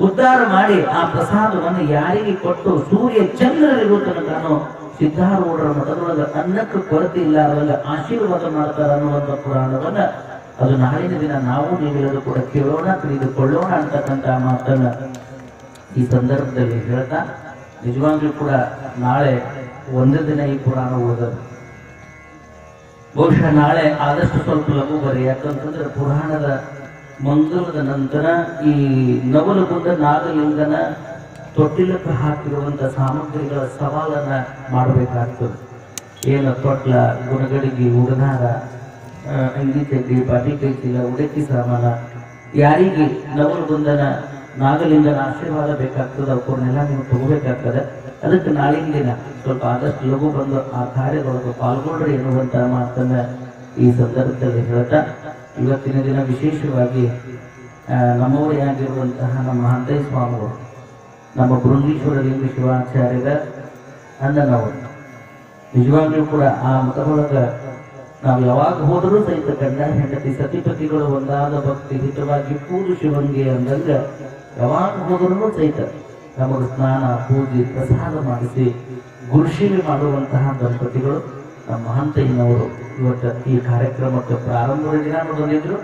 ಉದ್ಧಾರ ಮಾಡಿ ಆ ಪ್ರಸಾದವನ್ನು ಯಾರಿಗೆ ಕೊಟ್ಟು ಸೂರ್ಯ ಚಂದ್ರರಿಗೂ ತನಕನೋ ಸಿದ್ಧಾರೂಢರ ಮಠದೊಳಗ ಅನ್ನಕ್ಕೆ ಕೊರತೆ ಇಲ್ಲಾರಲ್ಲ ಆಶೀರ್ವಾದ ಮಾಡ್ತಾರ ಅನ್ನುವಂಥ ಪುರಾಣವನ್ನ ಅದು ನಾಳಿನ ದಿನ ನಾವು ನೀವೆಲ್ಲರೂ ಕೂಡ ಕೇಳೋಣ, ತಿಳಿದುಕೊಳ್ಳೋಣ ಅಂತಕ್ಕಂಥ ಮಾತನ್ನ ಈ ಸಂದರ್ಭದಲ್ಲಿ ಹೇಳ್ತಾ, ನಿಜವಾಗ್ಲೂ ಕೂಡ ನಾಳೆ ಒಂದೇ ದಿನ ಈ ಪುರಾಣ ಓದೋದು. ಬಹುಶಃ ನಾಳೆ ಆದಷ್ಟು ಸ್ವಲ್ಪ ಲಘು ಬರಿ, ಯಾಕಂತಂದ್ರೆ ಪುರಾಣದ ಮಂಗಲದ ನಂತರ ಈ ನವಲಗುಂದ ನಾಗಲಿಂಗನ ತೊಟ್ಟಿಲಕ್ಕೆ ಹಾಕಿರುವಂತ ಸಾಮಗ್ರಿಗಳ ಸವಾಲನ್ನ ಮಾಡಬೇಕಾಗ್ತದೆ. ಏನು ತೊಟ್ಲ, ಗುಣಗಡಿಗೆ, ಉಡನಾರ, ಅಂಗಿ ಚಡ್ಡಿ, ಬಾಟಿ ಕೈ ಚೀಲ, ಉಡಕಿ ಸಾಮಾನ, ಯಾರಿಗೆ ನವಲಗುಂದನ ನಾಗಲಿಂಗನ ಆಶೀರ್ವಾದ ಬೇಕಾಗ್ತದೆ, ಅವ್ರನ್ನೆಲ್ಲ ನೀವು ತಗೋಬೇಕಾಗ್ತದೆ. ಅದಕ್ಕೆ ನಾಳಿನ ದಿನ ಸ್ವಲ್ಪ ಆದಷ್ಟು ಲಘು ಬಂದು ಆ ಕಾರ್ಯದೊಳಗೆ ಪಾಲ್ಗೊಳ್ರಿ ಎನ್ನುವಂತ ಮಾತನ್ನ ಈ ಸಂದರ್ಭದಲ್ಲಿ ಹೇಳ್ತಾ, ಇವತ್ತಿನ ದಿನ ವಿಶೇಷವಾಗಿ ನಮ್ಮವರೇ ಆಗಿರುವಂತಹ ನಮ್ಮ ಹಂತಯ್ಯ ಸ್ವಾಮಿಗಳು, ನಮ್ಮ ಬೃಂದೀಶ್ವರ ಲಿಂಗ ಶಿವಾಚಾರ್ಯರ ಅಣ್ಣನವರು, ನಿಜವಾಗ್ಲೂ ಕೂಡ ಆ ಮತದೊಳಗ ನಾವು ಯಾವಾಗ ಹೋದರೂ ಸಹಿತ ಗಂಡ ಹೆಂಡತಿ ಸತಿಪತಿಗಳು ಒಂದಾದ ಭಕ್ತಿ ಹಿತವಾಗಿ ಪೂಜು ಶಿವಂಗೆ ಅಂದಂಗ ಯಾವಾಗ ಹೋದರೂ ಸಹಿತ ನಮಗೆ ಸ್ನಾನ ಪೂಜೆ ಪ್ರಸಾದ ಮಾಡಿಸಿ ಗುರುಶೀಲಿ ಮಾಡುವಂತಹ ದಂಪತಿಗಳು ನಮ್ಮ ಹಂತಯ್ಯನವರು ಇವತ್ತು ಈ ಕಾರ್ಯಕ್ರಮಕ್ಕೆ ಪ್ರಾರಂಭದ ದಿನ ಬಂದಿದ್ರು,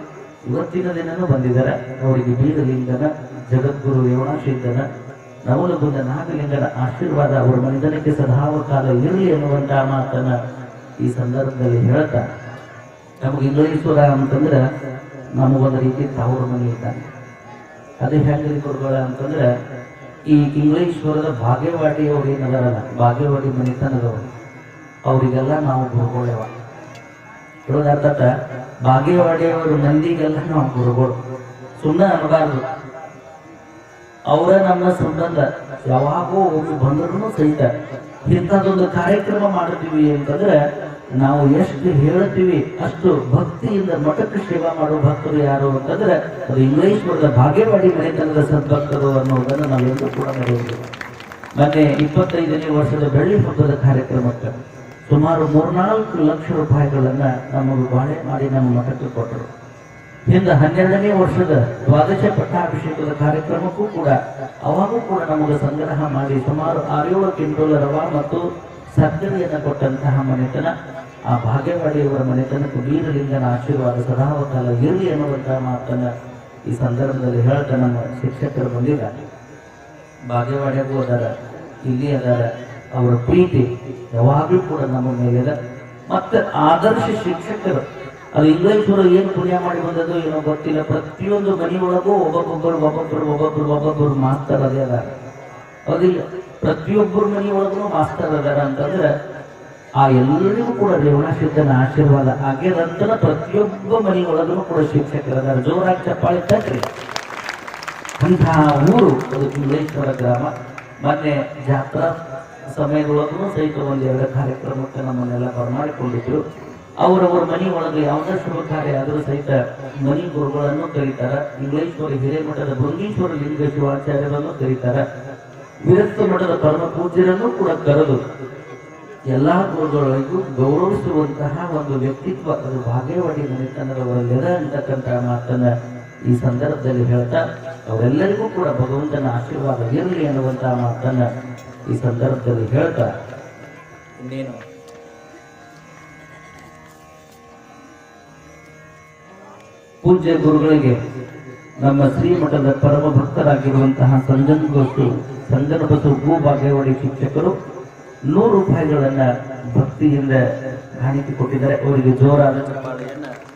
ಇವತ್ತಿನ ದಿನನೂ ಬಂದಿದ್ದಾರೆ. ಅವರಿಗೆ ಬೀರಲಿಂಗನ ಜಗದ್ಗುರು ರೇವಣಾಶಿದ್ದನ ನವಲಗುಂದ ನಾಗಲಿಂಗನ ಆಶೀರ್ವಾದ ಅವರ ಮನಿತನಕ್ಕೆ ಸದಾವಕಾಲ ಇರಲಿ ಎನ್ನುವಂತಹ ಮಾತನ್ನ ಈ ಸಂದರ್ಭದಲ್ಲಿ ಹೇಳ್ತಾ, ನಮಗೆ ಇಂಗ್ಲೇಶ್ವರ ಅಂತಂದ್ರೆ ನಮಗೊಂದು ರೀತಿ ತವರು ಮನೆ ಇದ್ದಾನೆ. ಅದೇ ಹೆಂಗರಿ ಕೊಡ್ಬೇಡ ಅಂತಂದ್ರೆ ಈ ಇಂಗ್ಲೇಶ್ವರದ ಭಾಗ್ಯವಾಡಿಯವ್ರು ಏನದಾರಲ್ಲ, ಭಾಗ್ಯವಾಡಿ ಮನೆತನದವರು ಅವರಿಗೆಲ್ಲ ನಾವು ಗುರುಗಳವ ಹೇಳೋದಾರ್ಥ. ಭಾಗ್ಯವಾಡಿಯವರ ಮಂದಿಗೆಲ್ಲ ನಾವು ಗುರುಗಳು, ಸುಮ್ಮನೆ ಅನ್ನಬಾರ್ದು. ಅವರ ನಮ್ಮ ಸಂಬಂಧ ಯಾವಾಗೋ ಒಬ್ಬರು ಬಂದರೂ ಸಹಿತ ಇಂಥದ್ದೊಂದು ಕಾರ್ಯಕ್ರಮ ಮಾಡ್ತೀವಿ ಅಂತಂದ್ರೆ ನಾವು ಎಷ್ಟು ಹೇಳ್ತೀವಿ ಅಷ್ಟು ಭಕ್ತಿಯಿಂದ ಮಠಕ್ಕೆ ಸೇವಾ ಮಾಡೋ ಭಕ್ತರು ಯಾರು ಅಂತಂದ್ರೆ ಅದು ಇಂಗ್ಲೇಶ್ವರದ ಭಾಗ್ಯವಾಡಿ ಮನೆತನದ ಸದ್ಭಕ್ತರು ಅನ್ನೋದನ್ನು ನಾವೆಲ್ಲರೂ ಕೂಡ ನಡೆಯುವುದು. ಮತ್ತೆ 25ನೇ ವರ್ಷದ ಬೆಳ್ಳಿ ಹಬ್ಬದ ಕಾರ್ಯಕ್ರಮಕ್ಕೆ ಸುಮಾರು 3-4 ಲಕ್ಷ ರೂಪಾಯಿಗಳನ್ನ ನಮಗೆ ಬಾಳೆ ಮಾಡಿ ನಮ್ಮ ಮಠಕ್ಕೆ ಕೊಟ್ಟರು. ಹಿಂದೆ 12ನೇ ವರ್ಷದ ದ್ವಾದಶ ಪಟ್ಟಾಭಿಷೇಕದ ಕಾರ್ಯಕ್ರಮಕ್ಕೂ ಕೂಡ ಅವಾಗೂ ಕೂಡ ನಮಗೆ ಸಂಗ್ರಹ ಮಾಡಿ ಸುಮಾರು 6-7 ಕ್ವಿಂಟಲ್ ರವ ಮತ್ತು ಸಕ್ಕರೆಯನ್ನು ಕೊಟ್ಟಂತಹ ಮನೆತನ ಆ ಭಾಗ್ಯವಾಡಿಯವರ ಮನೆತನಕ್ಕೂ ಬೀರಲಿಂಗನ ಆಶೀರ್ವಾದ ಸದಾವಕಾಲ ಇರಲಿ ಎನ್ನುವಂತಹ ಮಾತನ್ನ ಈ ಸಂದರ್ಭದಲ್ಲಿ ಹೇಳ್ತಾ, ನಮ್ಮ ಶಿಕ್ಷಕರು ಬಂದಿದ್ದಾರೆ, ಭಾಗ್ಯವಾಡಿಯಾಗೂ ಅದಾರ, ಇಲ್ಲಿ ಅದಾರ. ಅವರ ಪ್ರೀತಿ ಯಾವಾಗಲೂ ಕೂಡ ನಮ್ಮ ಮೇಲಿದೆ. ಮತ್ತೆ ಆದರ್ಶ ಶಿಕ್ಷಕರು, ಅದು ಇಂಗ್ಲೇಶ್ವರ ಏನು ಪುಣ್ಯ ಮಾಡಿ ಬಂದದ್ದು ಏನೋ ಗೊತ್ತಿಲ್ಲ, ಪ್ರತಿಯೊಂದು ಮನೆಯೊಳಗೂ ಒಬ್ಬೊಬ್ಬರು ಮಾಸ್ತರ್ ಅದೇ ಅದಾರ. ಅದಿಲ್ಲ, ಪ್ರತಿಯೊಬ್ಬರ ಮನೆಯೊಳಗೂ ಮಾಸ್ತರ್ ಅದಾರ ಅಂತಂದ್ರೆ ಆ ಎಲ್ಲರಿಗೂ ಕೂಡ ರೇವಣಾಸಿದ್ದನ ಆಶೀರ್ವಾದ ಆಗ್ಯದಂತನ ಪ್ರತಿಯೊಬ್ಬ ಮನೆಯೊಳಗೂ ಕೂಡ ಶಿಕ್ಷಕರದಾರ. ಜೋರಾಗಿ ಚಪ್ಪಾಳಿ ತಟ್ರಿ. ಅಂತಹ ಊರು ಅದು ಇಂಗ್ಲೇಶ್ವರ ಗ್ರಾಮ. ಮೊನ್ನೆ ಜಾತ್ರಾ ಸಮಯದೊಳಗೂ ಸಹಿತ 1-2 ಕಾರ್ಯಕ್ರಮಕ್ಕೆ ನಮ್ಮನ್ನೆಲ್ಲ ಬರಮಾಡಿಕೊಂಡಿದ್ರು. ಅವರವರ ಮನೆ ಒಳಗೆ ಯಾವುದೇ ಶುಭ ಕಾರ್ಯ ಆದರೂ ಸಹಿತ ಮನಿ ಗುರುಗಳನ್ನು ಕರೀತಾರ. ಇಂಗ್ಲೇಶ್ವರ ಹಿರೇಮಠದ ಬೃಂದೀಶ್ವರ ಲಿಂಗ ಶಿವಾಚಾರ್ಯರನ್ನು ಕರೀತಾರ. ವಿರಕ್ತ ಮಠದ ಪರಮ ಪೂಜ್ಯರನ್ನು ಕೂಡ ಕರೆದು ಎಲ್ಲಾ ಗುರುಗಳಿಗೂ ಗೌರವಿಸುವಂತಹ ಒಂದು ವ್ಯಕ್ತಿತ್ವ ಅದು ಭಾಗ್ಯವಾಡಿ ಮನೆತನದವರಲ್ಲಿದೆ ಅಂತಕ್ಕಂತಹ ಮಾತನ್ನ ಈ ಸಂದರ್ಭದಲ್ಲಿ ಹೇಳ್ತಾ, ಅವರೆಲ್ಲರಿಗೂ ಕೂಡ ಭಗವಂತನ ಆಶೀರ್ವಾದ ಇರಲಿ ಅನ್ನುವಂತಹ ಮಾತನ್ನ ಈ ಸಂದರ್ಭದಲ್ಲಿ ಹೇಳ್ತಾ, ಇನ್ನೇನು ಪೂಜ್ಯ ಗುರುಗಳಿಗೆ ನಮ್ಮ ಶ್ರೀಮಠದ ಪರಮ ಭಕ್ತರಾಗಿರುವಂತಹ ಸಂಜನ ಬಸು ಭೂ ಭಾಗ್ಯವಾಡಿ ಶಿಕ್ಷಕರು 100 ರೂಪಾಯಿಗಳನ್ನ ಭಕ್ತಿಯಿಂದ ಕಾಣಿಕೆ ಕೊಟ್ಟಿದ್ದಾರೆ. ಅವರಿಗೆ ಜೋರಾದ